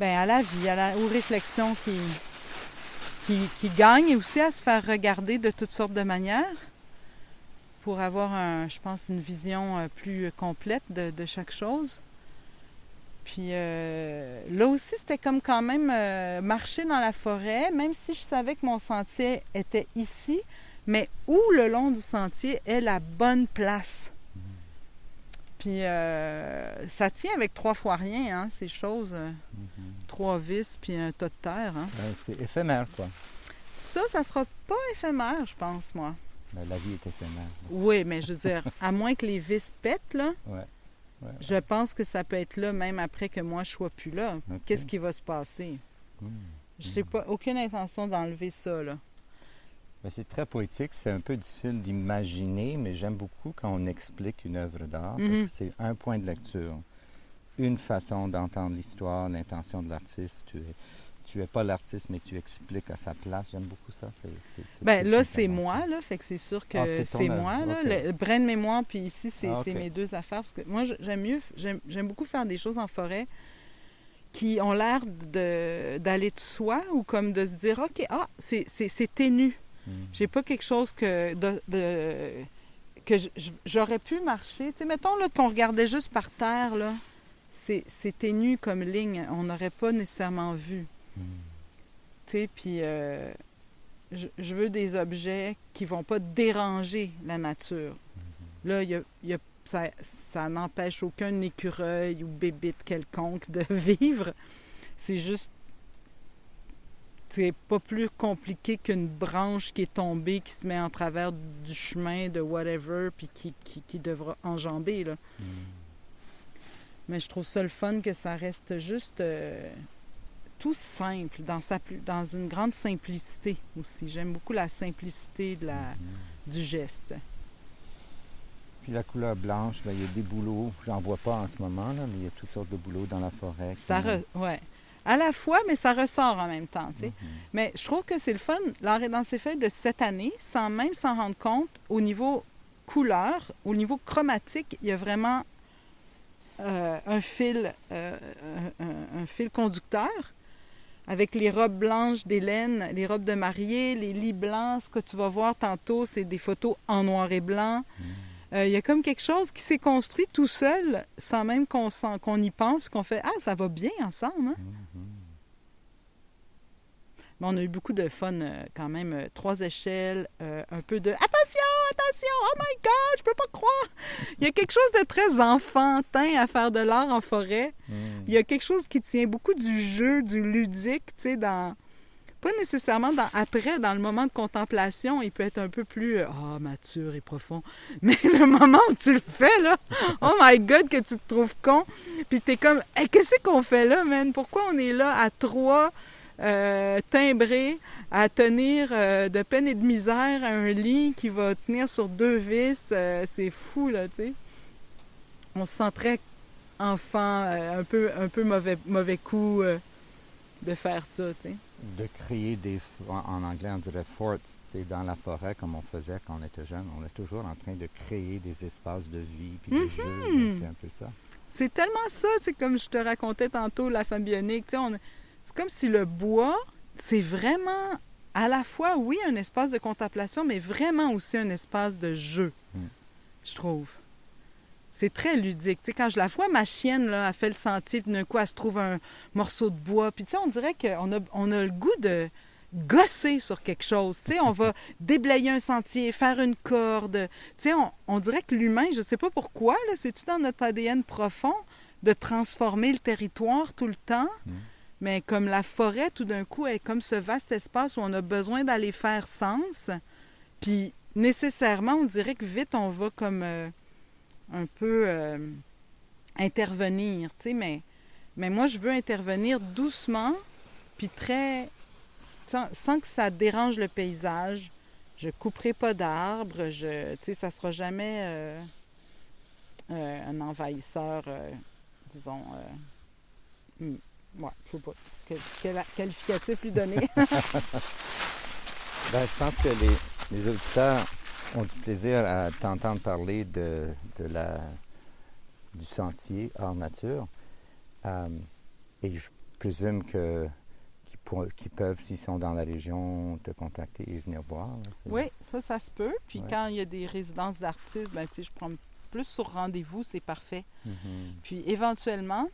à la vie, aux réflexions qui gagnent et aussi à se faire regarder de toutes sortes de manières pour avoir, je pense, une vision plus complète de chaque chose. Puis là aussi, c'était comme quand même marcher dans la forêt, même si je savais que mon sentier était ici, mais où le long du sentier est la bonne place. Puis ça tient avec 3 fois rien, hein, ces choses. 3 vis puis un tas de terre. Hein. Ben, c'est éphémère, quoi. Ça sera pas éphémère, je pense, moi. Ben, la vie est éphémère. Oui, mais je veux dire, à moins que les vis pètent, là, Ouais. je pense que ça peut être là même après que moi je sois plus là. Ok. Qu'est-ce qui va se passer? Je sais pas, aucune intention d'enlever ça, là. Ben, c'est très poétique, c'est un peu difficile d'imaginer, mais j'aime beaucoup quand on explique une œuvre d'art, parce que c'est un point de lecture, une façon d'entendre l'histoire, l'intention de l'artiste. Tu es pas l'artiste, mais tu expliques à sa place. J'aime beaucoup ça. Là, c'est moi, là, fait que c'est sûr que c'est moi, là. OK. Le brin de mémoire, puis ici, c'est OK. mes 2 affaires. Parce que moi, j'aime beaucoup faire des choses en forêt qui ont l'air d'aller de soi ou comme de se dire, OK, c'est ténu. J'ai pas quelque chose que j'aurais pu marcher. Tu sais, mettons là, qu'on regardait juste par terre, là, c'est ténu comme ligne. On n'aurait pas nécessairement vu. Tu sais, puis je veux des objets qui vont pas déranger la nature. Là, ça n'empêche aucun écureuil ou bébite quelconque de vivre. C'est juste... C'est pas plus compliqué qu'une branche qui est tombée, qui se met en travers du chemin de whatever, puis qui devra enjamber, là. Mais je trouve ça le fun que ça reste juste tout simple, dans une grande simplicité aussi. J'aime beaucoup la simplicité du geste. Puis la couleur blanche, ben, il y a des bouleaux. J'en vois pas en ce moment, là, mais il y a toutes sortes de bouleaux dans la forêt. Ouais. À la fois, mais ça ressort en même temps, tu sais. Mais je trouve que c'est le fun, l'art est dans ses feuilles de cette année, sans même s'en rendre compte, au niveau couleur, au niveau chromatique, il y a vraiment un fil conducteur avec les robes blanches d'Hélène, les robes de mariée, les lits blancs. Ce que tu vas voir tantôt, c'est des photos en noir et blanc. Il y a comme quelque chose qui s'est construit tout seul, sans même qu'on y pense, qu'on fait « Ah, ça va bien ensemble! Hein? » Mais on a eu beaucoup de fun quand même. 3 échelles, un peu de attention, attention, oh my God, je peux pas croire. Il y a quelque chose de très enfantin à faire de l'art en forêt. Il y a quelque chose qui tient beaucoup du jeu, du ludique, tu sais, pas nécessairement dans le moment de contemplation, il peut être un peu plus mature et profond. Mais le moment où tu le fais, là, oh my God, que tu te trouves con. Puis t'es comme, hey, qu'est-ce qu'on fait là, man? Pourquoi on est là à 3 timbrés, à tenir de peine et de misère un lit qui va tenir sur 2 vis? C'est fou, là, tu sais. On se sent très enfant, un peu mauvais coup de faire ça, tu sais. De créer en anglais on dirait forts, dans la forêt comme on faisait quand on était jeune. On est toujours en train de créer des espaces de vie puis de jeux, c'est un peu ça. C'est tellement ça, c'est comme je te racontais tantôt, la femme bionique, tu sais, c'est comme si le bois, c'est vraiment à la fois, oui, un espace de contemplation, mais vraiment aussi un espace de jeu, je trouve. C'est très ludique. Tu sais, quand je la vois, ma chienne, là, elle fait le sentier, puis d'un coup, elle se trouve un morceau de bois. Puis, tu sais, on dirait qu'on a le goût de gosser sur quelque chose. Tu sais, on va déblayer un sentier, faire une corde. Tu sais, on dirait que l'humain, je ne sais pas pourquoi, là, c'est-tu dans notre ADN profond de transformer le territoire tout le temps? Mais comme la forêt, tout d'un coup, est comme ce vaste espace où on a besoin d'aller faire sens. Puis, nécessairement, on dirait que vite, on va comme... un peu intervenir, tu sais, mais moi, je veux intervenir doucement, puis sans que ça dérange le paysage. Je couperai pas d'arbres, tu sais, ça sera jamais un envahisseur, disons, ouais, je sais pas, quel qualificatif lui donner. Ben, je pense que les auditeurs ont du plaisir à t'entendre parler du sentier hors nature. Et je présume qu'ils peuvent, s'ils sont dans la région, te contacter et venir voir. Là, oui, ça se peut. Puis quand il y a des résidences d'artistes, ben, tu sais, je prends plus sur rendez-vous, c'est parfait. Puis éventuellement,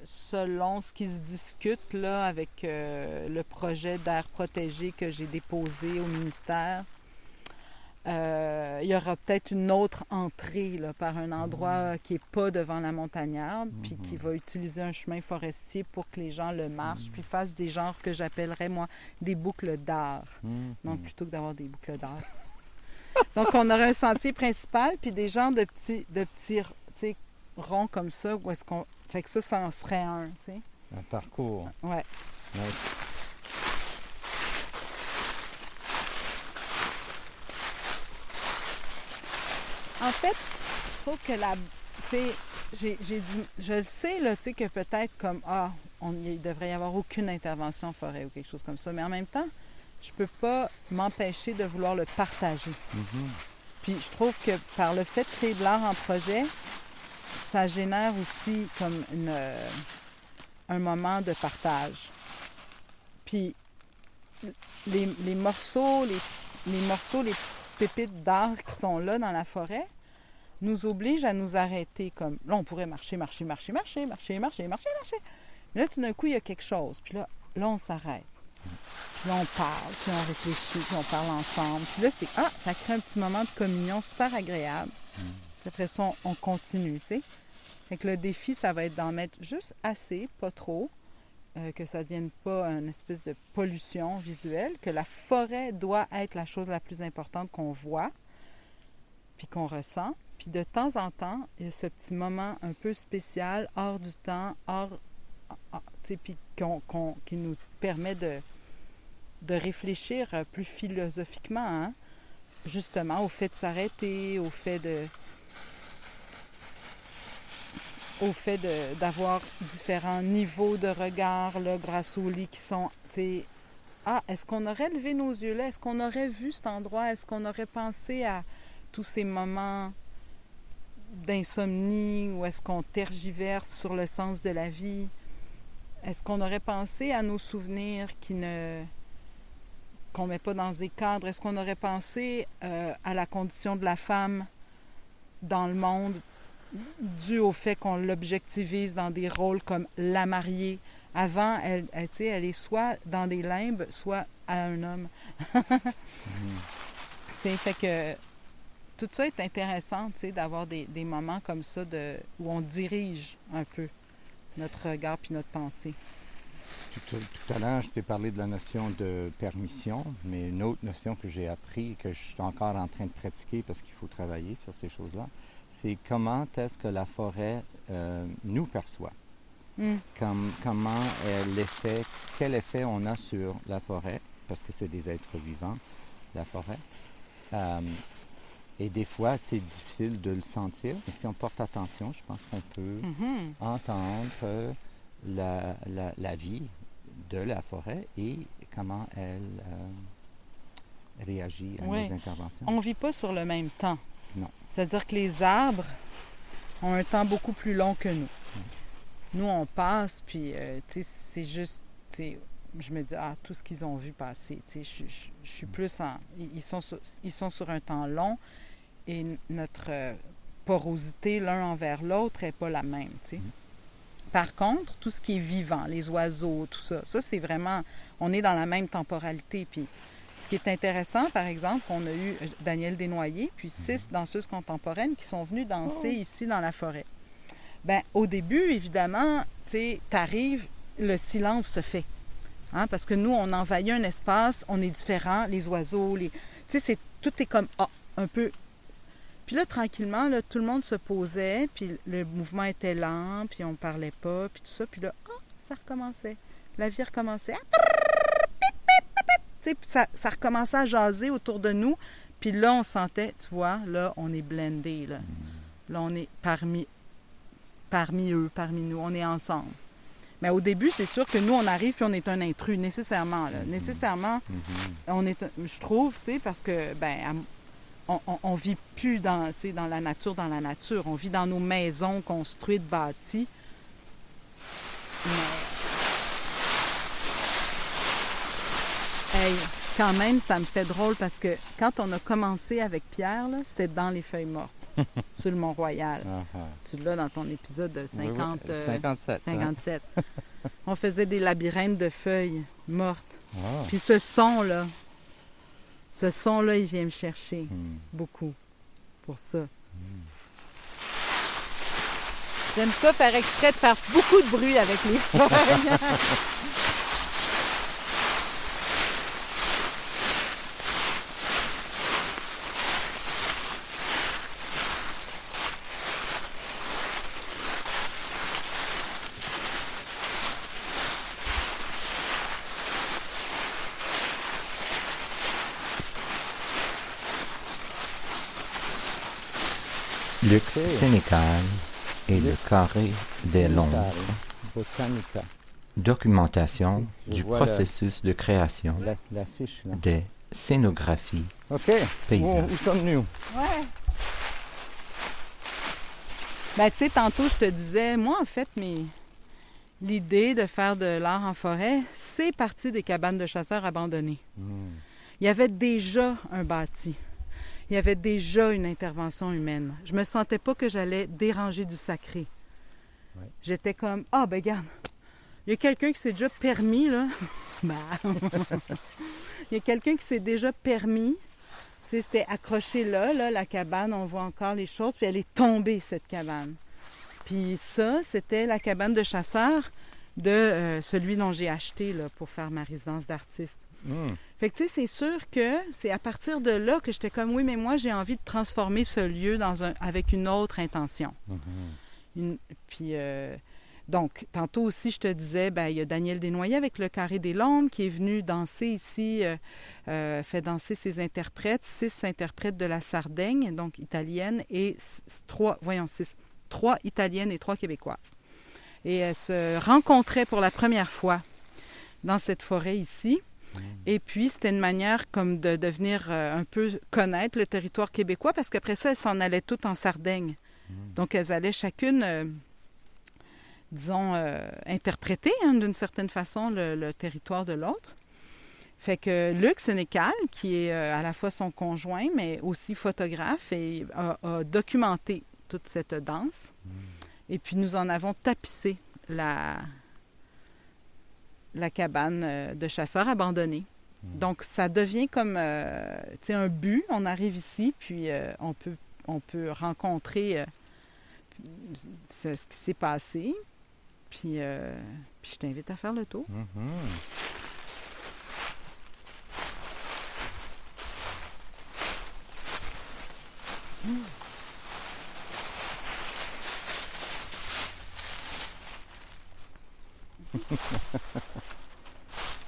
selon ce qui se discute là, avec le projet d'aire protégée que j'ai déposé au ministère, il y aura peut-être une autre entrée là, par un endroit qui n'est pas devant la montagnarde, puis qui va utiliser un chemin forestier pour que les gens le marchent, puis fassent des genres que j'appellerais, moi, des boucles d'art. Donc, plutôt que d'avoir des boucles d'art. Donc, on aura un sentier principal, puis des genres de petits ronds comme ça, où est-ce qu'on... Fait que ça en serait un, tu sais. Un parcours. Ouais. En fait, je trouve que je le sais, là, tu sais, que peut-être comme, il devrait y avoir aucune intervention en forêt ou quelque chose comme ça, mais en même temps, je peux pas m'empêcher de vouloir le partager. Puis je trouve que par le fait de créer de l'art en projet, ça génère aussi comme un moment de partage. Puis les morceaux, les pépites d'art qui sont là dans la forêt nous obligent à nous arrêter comme... Là, on pourrait marcher. Mais là, tout d'un coup, il y a quelque chose. Puis là on s'arrête. Puis là, on parle, puis on réfléchit, puis on parle ensemble. Puis là, ça crée un petit moment de communion super agréable. Puis après ça, on continue, tu sais. Fait que le défi, ça va être d'en mettre juste assez, pas trop, que ça ne devienne pas une espèce de pollution visuelle, que la forêt doit être la chose la plus importante qu'on voit, puis qu'on ressent. Puis de temps en temps, il y a ce petit moment un peu spécial, hors du temps, puis qui nous permet de réfléchir plus philosophiquement, hein? Justement, au fait de s'arrêter, au fait d'avoir différents niveaux de regard là, grâce aux lits qui sont, est-ce qu'on aurait levé nos yeux là? Est-ce qu'on aurait vu cet endroit? Est-ce qu'on aurait pensé à tous ces moments d'insomnie ou est-ce qu'on tergiverse sur le sens de la vie? Est-ce qu'on aurait pensé à nos souvenirs qu'on ne met pas dans des cadres? Est-ce qu'on aurait pensé à la condition de la femme dans le monde dû au fait qu'on l'objectivise dans des rôles comme la mariée, Avant, tu sais, elle est soit dans des limbes, soit à un homme. Tu sais, fait que tout ça est intéressant, tu sais, d'avoir des moments comme ça où on dirige un peu notre regard puis notre pensée. Tout à l'heure, je t'ai parlé de la notion de permission, mais une autre notion que j'ai appris et que je suis encore en train de pratiquer parce qu'il faut travailler sur ces choses-là, c'est comment est-ce que la forêt nous perçoit. Comment quel effet on a sur la forêt, parce que c'est des êtres vivants, la forêt. Et des fois, c'est difficile de le sentir, mais si on porte attention, je pense qu'on peut entendre la vie de la forêt et comment elle réagit à nos interventions. On ne vit pas sur le même temps. Non. C'est-à-dire que les arbres ont un temps beaucoup plus long que nous. Nous, on passe, puis tu sais, c'est juste, tu sais, je me dis, tout ce qu'ils ont vu passer, tu sais, je suis plus en... Ils sont sur un temps long et notre porosité l'un envers l'autre n'est pas la même, tu sais. Par contre, tout ce qui est vivant, les oiseaux, tout ça, c'est vraiment... On est dans la même temporalité. Puis, ce qui est intéressant, par exemple, on a eu Danielle Desnoyers, puis 6 danseuses contemporaines qui sont venues danser ici dans la forêt. Bien, au début, évidemment, tu sais, t'arrives, le silence se fait. Hein? Parce que nous, on envahit un espace, on est différents, les oiseaux, tu sais, tout est comme un peu... Puis là, tranquillement, là, tout le monde se posait, puis le mouvement était lent, puis on parlait pas, puis tout ça. Puis là, ça recommençait. La vie recommençait. Tu sais, puis ça recommençait à jaser autour de nous. Puis là, on sentait, tu vois, là, on est blendés, là. Là, on est parmi eux, parmi nous, on est ensemble. Mais au début, c'est sûr que nous, on arrive puis on est un intrus, nécessairement. Là. Nécessairement, on est, je trouve, tu sais, parce que, on vit plus dans la nature, On vit dans nos maisons construites, bâties. Mais... quand même, ça me fait drôle parce que quand on a commencé avec Pierre, là, c'était dans les feuilles mortes, sur le Mont-Royal. Tu l'as dans ton épisode de 57. On faisait des labyrinthes de feuilles mortes. Puis ce son-là, il vient me chercher beaucoup pour ça. J'aime ça faire exprès de faire beaucoup de bruit avec les feuilles. Luc Sénécal et le carré des Londres. Botanica. Documentation du processus de création La fiche, là. des scénographies paysannes. Où sommes-nous? Ouais. Ben, tu sais, tantôt, je te disais, moi, en fait, l'idée de faire de l'art en forêt, c'est parti des cabanes de chasseurs abandonnées. Il y avait déjà un bâti. Il y avait déjà une intervention humaine. Je me sentais pas que j'allais déranger du sacré. Ouais. J'étais comme, regarde, il y a quelqu'un qui s'est déjà permis, là. Il y a quelqu'un qui s'est déjà permis. Tu sais, c'était accroché là, la cabane, on voit encore les choses, puis elle est tombée, cette cabane. Puis ça, c'était la cabane de chasseur de celui dont j'ai acheté là, pour faire ma résidence d'artiste. Fait que tu sais, c'est sûr que c'est à partir de là que j'étais comme, oui, mais moi, j'ai envie de transformer ce lieu avec une autre intention. Donc, tantôt aussi, je te disais, il y a Danielle Desnoyers avec le Carré des Londres qui est venu danser ici, fait danser ses interprètes, 6 interprètes de la Sardaigne, donc italienne, et 3 italiennes et 3 québécoises. Et elles se rencontraient pour la première fois dans cette forêt ici. Et puis, c'était une manière comme de venir un peu connaître le territoire québécois, parce qu'après ça, elles s'en allaient toutes en Sardaigne. Donc, elles allaient chacune, interpréter d'une certaine façon le territoire de l'autre. Fait que Luc Sénécal, qui est à la fois son conjoint, mais aussi photographe, et a documenté toute cette danse. Et puis, nous en avons tapissé la cabane de chasseurs abandonnée. Donc, ça devient comme un but. On arrive ici, puis on peut rencontrer ce qui s'est passé. Puis je t'invite à faire le tour.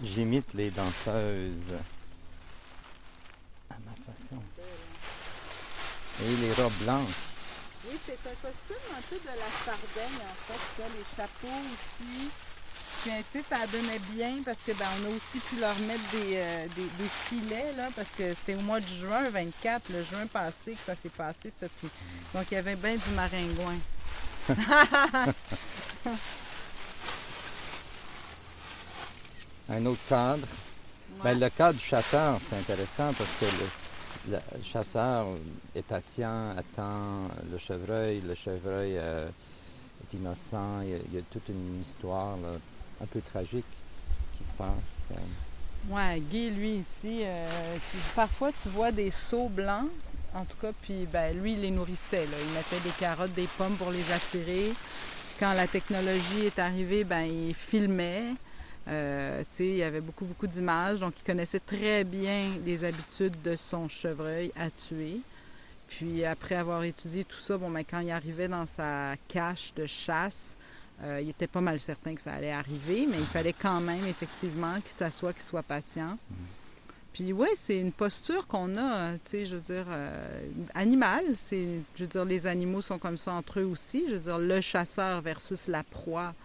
J'imite les danseuses à ma façon. Et les robes blanches. Oui, c'est un costume un peu de la Sardaigne, en fait. Ça, les chapeaux aussi. Puis, tu sais, ça donnait bien parce que on a aussi pu leur mettre des filets, là, parce que c'était au mois de juin 24, le juin passé, que ça s'est passé, ça. Puis, donc, il y avait bien du maringouin. Un autre cadre. Ouais. Le cadre du chasseur, c'est intéressant parce que le chasseur est patient, attend le chevreuil. Le chevreuil est innocent. Il y a toute une histoire là, un peu tragique qui se passe. Ouais, Guy, lui, ici, parfois, tu vois des seaux blancs, en tout cas, puis lui, il les nourrissait, là. Il mettait des carottes, des pommes pour les attirer. Quand la technologie est arrivée, il filmait. Il y avait beaucoup d'images, donc il connaissait très bien les habitudes de son chevreuil à tuer. Puis après avoir étudié tout ça, quand il arrivait dans sa cache de chasse, il était pas mal certain que ça allait arriver, mais il fallait quand même effectivement qu'il s'assoie, qu'il soit patient. Puis oui, c'est une posture qu'on a, animale. Je veux dire, les animaux sont comme ça entre eux aussi. Je veux dire, le chasseur versus la proie,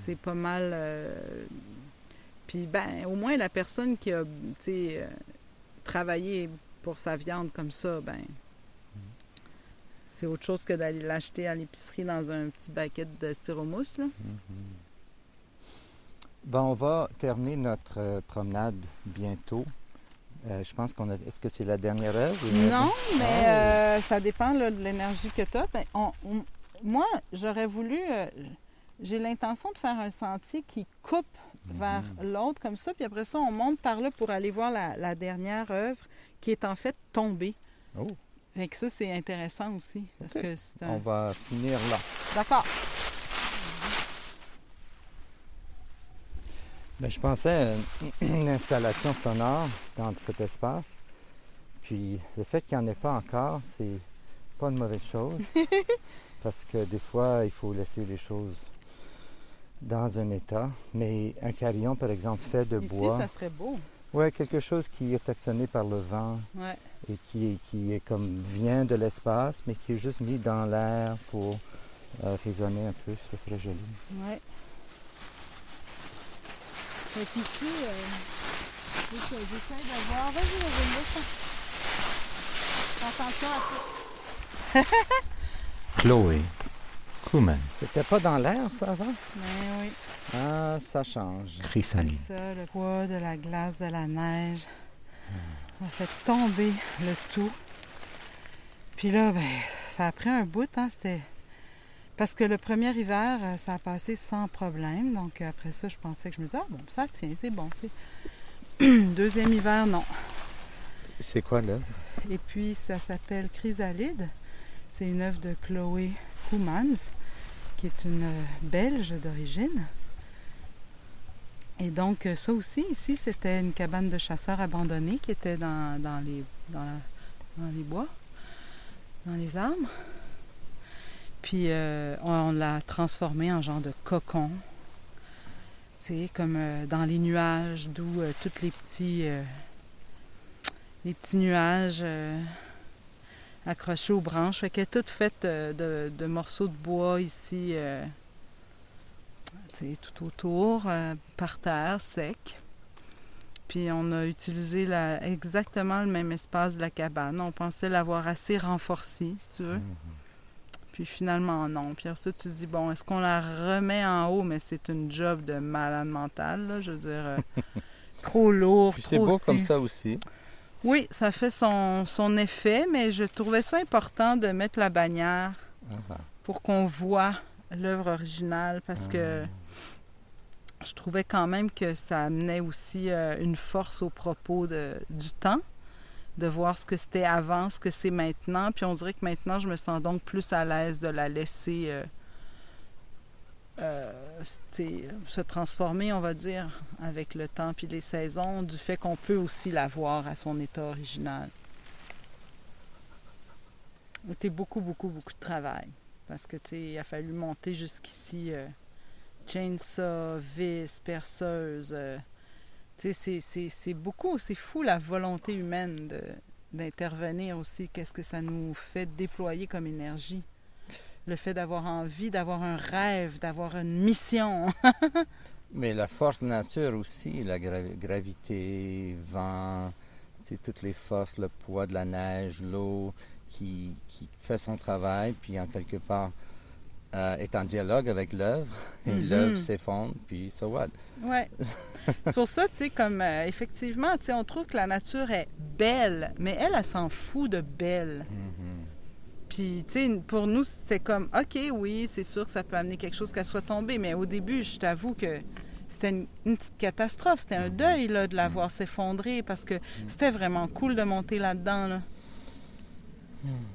c'est pas mal... Puis, au moins, la personne qui a, travaillé pour sa viande comme ça, c'est autre chose que d'aller l'acheter à l'épicerie dans un petit baquet de sirop-mousse, là. On va terminer notre promenade bientôt. Je pense qu'on a... Est-ce que c'est la dernière heure? Non, mais ça dépend là, de l'énergie que tu as. Moi, j'aurais voulu... j'ai l'intention de faire un sentier qui coupe vers l'autre comme ça, puis après ça, on monte par là pour aller voir la dernière œuvre qui est en fait tombée. Oh! Fait que ça, c'est intéressant aussi. Parce que c'est On va finir là. D'accord. Je pensais à une installation sonore dans cet espace. Puis le fait qu'il n'y en ait pas encore, c'est pas une mauvaise chose. Parce que des fois, il faut laisser les choses dans un état. Mais un carillon, par exemple, fait de bois. Ici, ça serait beau. Oui, quelque chose qui est actionné par le vent. Ouais. Et qui est comme vient de l'espace, mais qui est juste mis dans l'air pour résonner un peu. Ça serait joli. Oui. Fait qu'ici, j'essaie de voir. Vas-y, attention à tout. Chloé Koumans. C'était pas dans l'air, ça, avant? Mais oui. Ah, ça change. Chrysaline. C'est ça, le poids de la glace, de la neige. On a fait tomber le tout. Puis là, ça a pris un bout, hein, c'était... Parce que le premier hiver, ça a passé sans problème. Donc après ça, je pensais que je me disais, ça tient, c'est bon. Deuxième hiver, non. C'est quoi l'œuvre? Et puis, ça s'appelle Chrysalide. C'est une œuvre de Chloé Koumans, qui est une Belge d'origine. Et donc, ça aussi, ici, c'était une cabane de chasseurs abandonnée qui était dans les bois, dans les arbres. Puis, on l'a transformée en genre de cocon. Tu sais, comme dans les nuages, d'où tous les petits nuages accrochés aux branches. Fait qu'elle est toute faite de morceaux de bois ici, tout autour, par terre, sec. Puis on a utilisé exactement le même espace de la cabane. On pensait l'avoir assez renforcé, si tu veux. Puis finalement, non. Puis après ça, tu te dis, est-ce qu'on la remet en haut? Mais c'est une job de malade mental, là. Je veux dire, trop lourd, Puis trop... c'est beau comme ça aussi. Oui, ça fait son effet, mais je trouvais ça important de mettre la bannière pour qu'on voie l'œuvre originale, parce que je trouvais quand même que ça amenait aussi une force au propos du temps, de voir ce que c'était avant, ce que c'est maintenant. Puis on dirait que maintenant, je me sens donc plus à l'aise de la laisser se transformer, on va dire, avec le temps puis les saisons, du fait qu'on peut aussi la voir à son état original. C'était beaucoup, beaucoup, beaucoup de travail. Parce que, tu sais, il a fallu monter jusqu'ici chainsaw, vis, perceuse. Tu sais, c'est beaucoup, c'est fou la volonté humaine d'intervenir aussi. Qu'est-ce que ça nous fait déployer comme énergie? Le fait d'avoir envie, d'avoir un rêve, d'avoir une mission. Mais la force nature aussi, la gravité, vent, toutes les forces, le poids de la neige, l'eau qui fait son travail, puis en quelque part est en dialogue avec l'œuvre, et l'œuvre s'effondre, puis so what? Ouais. C'est pour ça, tu sais, comme effectivement, tu sais, on trouve que la nature est belle, mais elle s'en fout de belle. Puis, tu sais, pour nous, c'était comme, OK, oui, c'est sûr que ça peut amener quelque chose qu'elle soit tombée, mais au début, je t'avoue que c'était une petite catastrophe. C'était un deuil, là, de la voir s'effondrer, parce que c'était vraiment cool de monter là-dedans, là.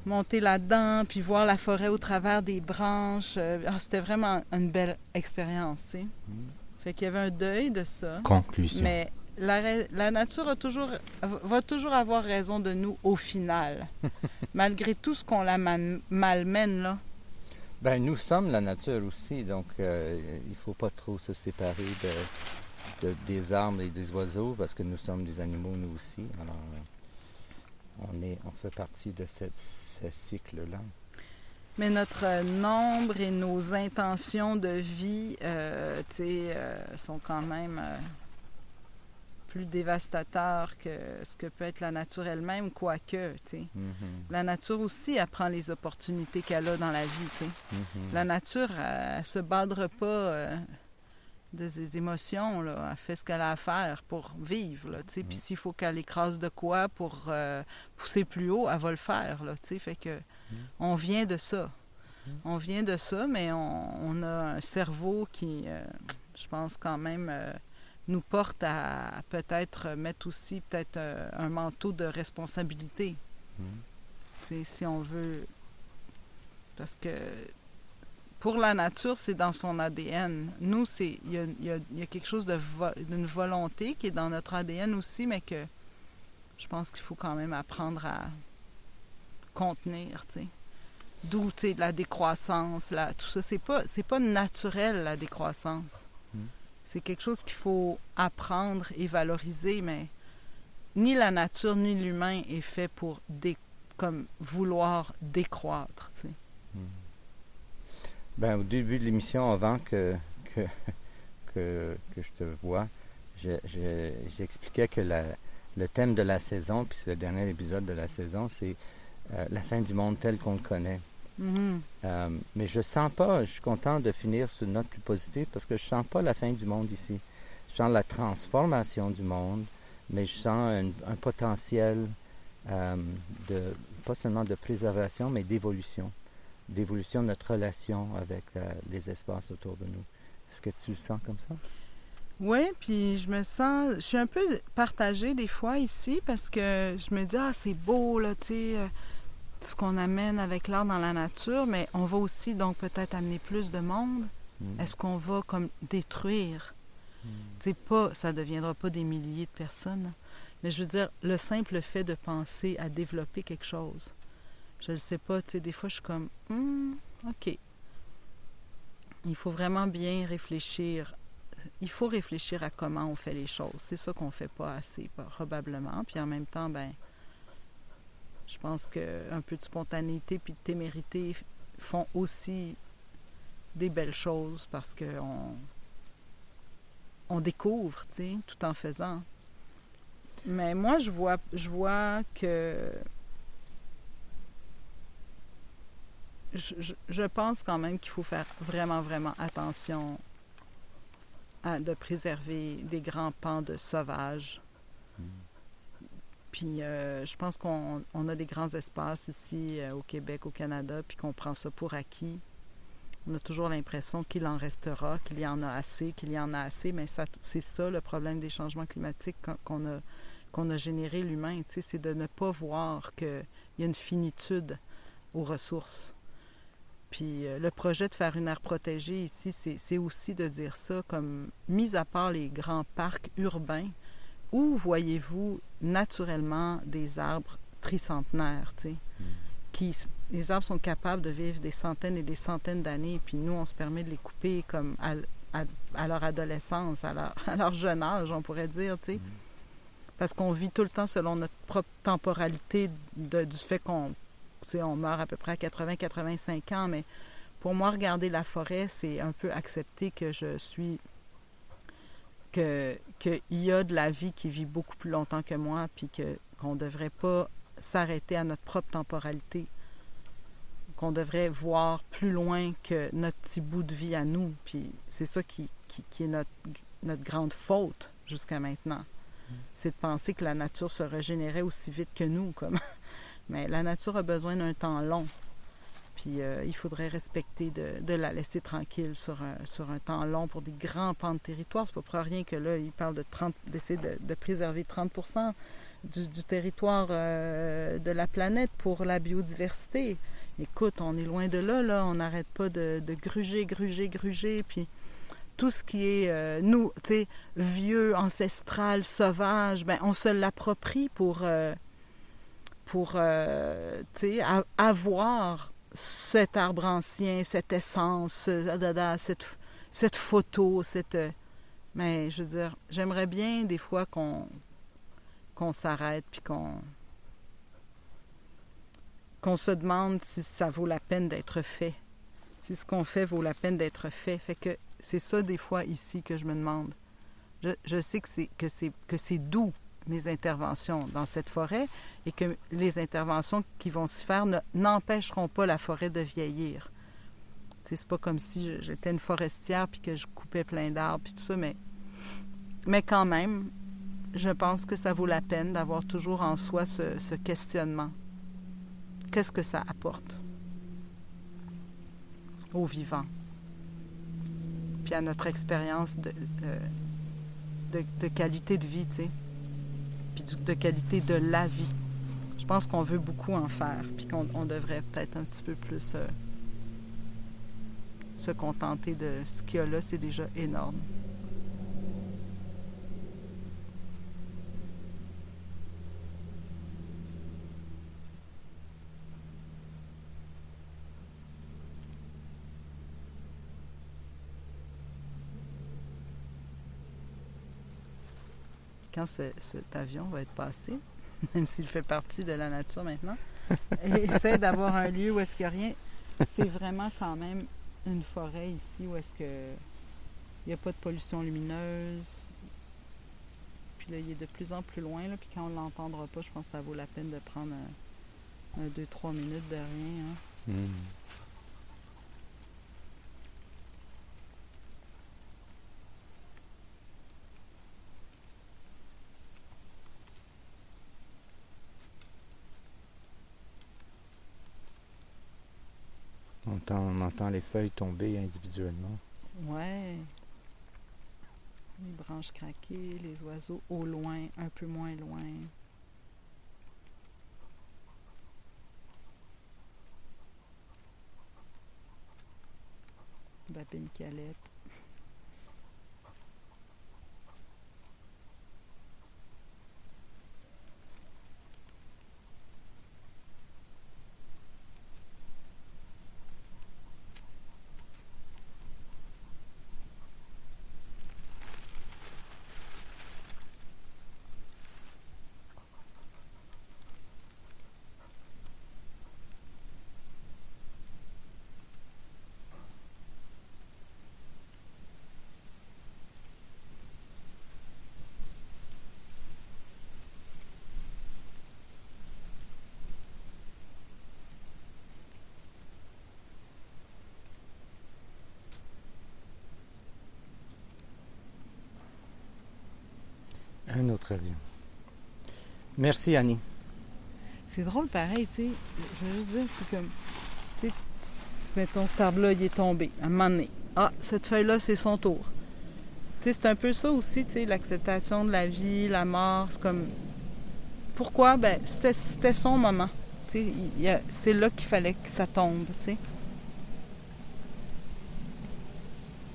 Monter là-dedans, puis voir la forêt au travers des branches. C'était vraiment une belle expérience, tu sais. Fait qu'il y avait un deuil de ça. Conclusion. Mais la nature va toujours avoir raison de nous au final. Malgré tout ce qu'on la malmène, là. Ben, nous sommes la nature aussi, donc il ne faut pas trop se séparer des arbres et des oiseaux, parce que nous sommes des animaux, nous aussi. Alors, on fait partie de ce cycle-là. Mais notre nombre et nos intentions de vie, sont quand même plus dévastateurs que ce que peut être la nature elle-même, quoique, tu sais. La nature aussi, elle prend les opportunités qu'elle a dans la vie, tu sais. La nature, elle se badre pas de ses émotions, là. Elle fait ce qu'elle a à faire pour vivre, là, tu sais. Puis s'il faut qu'elle écrase de quoi pour pousser plus haut, elle va le faire, là, tu sais. Fait que on vient de ça. On vient de ça, mais on a un cerveau qui, je pense quand même, nous porte à peut-être mettre aussi un manteau de responsabilité. Si on veut. Parce que pour la nature, c'est dans son ADN. Nous, il y a quelque chose d'une volonté qui est dans notre ADN aussi, mais que je pense qu'il faut quand même apprendre à contenir, tu sais. D'où, tu sais, de la décroissance, tout ça. C'est pas naturel, la décroissance. C'est quelque chose qu'il faut apprendre et valoriser, mais ni la nature ni l'humain est fait pour comme vouloir décroître, tu sais. Ben, au début de l'émission, avant que je te vois, j'expliquais que le thème de la saison, puis c'est le dernier épisode de la saison, c'est la fin du monde tel qu'on le connaît. Mais je sens pas, je suis content de finir sur une note plus positive parce que je sens pas la fin du monde ici. Je sens la transformation du monde, mais je sens un potentiel pas seulement de préservation, mais d'évolution de notre relation avec les espaces autour de nous. Est-ce que tu le sens comme ça? Oui, puis je suis un peu partagée des fois ici parce que je me dis, c'est beau, là, tu sais, ce qu'on amène avec l'art dans la nature, mais on va aussi donc peut-être amener plus de monde. Est-ce qu'on va comme détruire? Tu sais, ça ne deviendra pas des milliers de personnes, mais je veux dire, le simple fait de penser à développer quelque chose. Je ne sais pas, tu sais, des fois je suis comme, OK. Il faut vraiment bien réfléchir. Il faut réfléchir à comment on fait les choses. C'est ça qu'on ne fait pas assez, probablement. Puis en même temps, je pense qu'un peu de spontanéité puis de témérité font aussi des belles choses parce qu'on découvre, tu sais, tout en faisant. Mais moi, je vois que je pense quand même qu'il faut faire vraiment, vraiment attention de préserver des grands pans de sauvages. Puis je pense qu'on a des grands espaces ici au Québec, au Canada, puis qu'on prend ça pour acquis. On a toujours l'impression qu'il en restera, qu'il y en a assez, mais c'est ça le problème des changements climatiques qu'on a généré l'humain, c'est de ne pas voir qu'il y a une finitude aux ressources. Puis le projet de faire une aire protégée ici, c'est aussi de dire ça, comme, mis à part les grands parcs urbains, où voyez-vous naturellement des arbres tricentenaires, les arbres sont capables de vivre des centaines et des centaines d'années, puis nous, on se permet de les couper comme à leur adolescence, à leur jeune âge, on pourrait dire, parce qu'on vit tout le temps selon notre propre temporalité du fait qu'on meurt à peu près à 80-85 ans, mais pour moi, regarder la forêt, c'est un peu accepter que qu'il y a de la vie qui vit beaucoup plus longtemps que moi, puis qu'on ne devrait pas s'arrêter à notre propre temporalité, qu'on devrait voir plus loin que notre petit bout de vie à nous, puis c'est ça qui est notre grande faute jusqu'à maintenant. C'est de penser que la nature se régénérait aussi vite que nous, mais la nature a besoin d'un temps long. Puis il faudrait respecter de la laisser tranquille sur un temps long pour des grands pans de territoire. C'est pas pour rien que là, il parle d'essayer de préserver 30% du territoire de la planète pour la biodiversité. Écoute, on est loin de là. On n'arrête pas de gruger, puis tout ce qui est, nous, tu sais, vieux, ancestral, sauvage, ben on se l'approprie pour tu sais, avoir cet arbre ancien, cette essence, cette photo, mais je veux dire, j'aimerais bien des fois qu'on s'arrête puis qu'on se demande si ça vaut la peine d'être fait. Si ce qu'on fait vaut la peine d'être fait. Fait que c'est ça des fois ici que je me demande. Je sais que c'est doux, mes interventions dans cette forêt, et que les interventions qui vont s'y faire n'empêcheront pas la forêt de vieillir. C'est pas comme si j'étais une forestière puis que je coupais plein d'arbres puis tout ça, mais quand même, je pense que ça vaut la peine d'avoir toujours en soi ce questionnement. Qu'est-ce que ça apporte aux vivants? Puis à notre expérience de qualité de vie, tu sais, puis de qualité de la vie. Je pense qu'on veut beaucoup en faire, puis qu'on devrait peut-être un petit peu plus se contenter de ce qu'il y a là, c'est déjà énorme. Quand cet avion va être passé, même s'il fait partie de la nature maintenant, et essaie d'avoir un lieu où est-ce qu'il n'y a rien. C'est vraiment quand même une forêt ici où est-ce que il n'y a pas de pollution lumineuse. Puis là, il est de plus en plus loin, là, puis quand on ne l'entendra pas, je pense que ça vaut la peine de prendre 2-3 minutes de rien. Hein. On entend les feuilles tomber individuellement. Ouais. Les branches craquer, les oiseaux au loin, un peu moins loin. Babine Calette. Un autre avion. Merci, Annie. C'est drôle pareil, tu sais. Je veux juste dire, c'est comme... mettons, cet arbre-là, il est tombé, à un moment donné. Ah, cette feuille-là, c'est son tour. Tu sais, c'est un peu ça aussi, tu sais, l'acceptation de la vie, la mort, c'est comme... Pourquoi? Ben, c'était son moment. Tu sais, c'est là qu'il fallait que ça tombe, tu sais.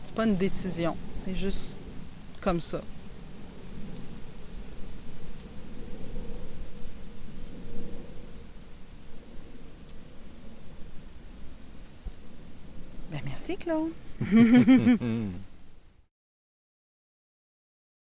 C'est pas une décision, c'est juste comme ça. Ben, merci, Claude.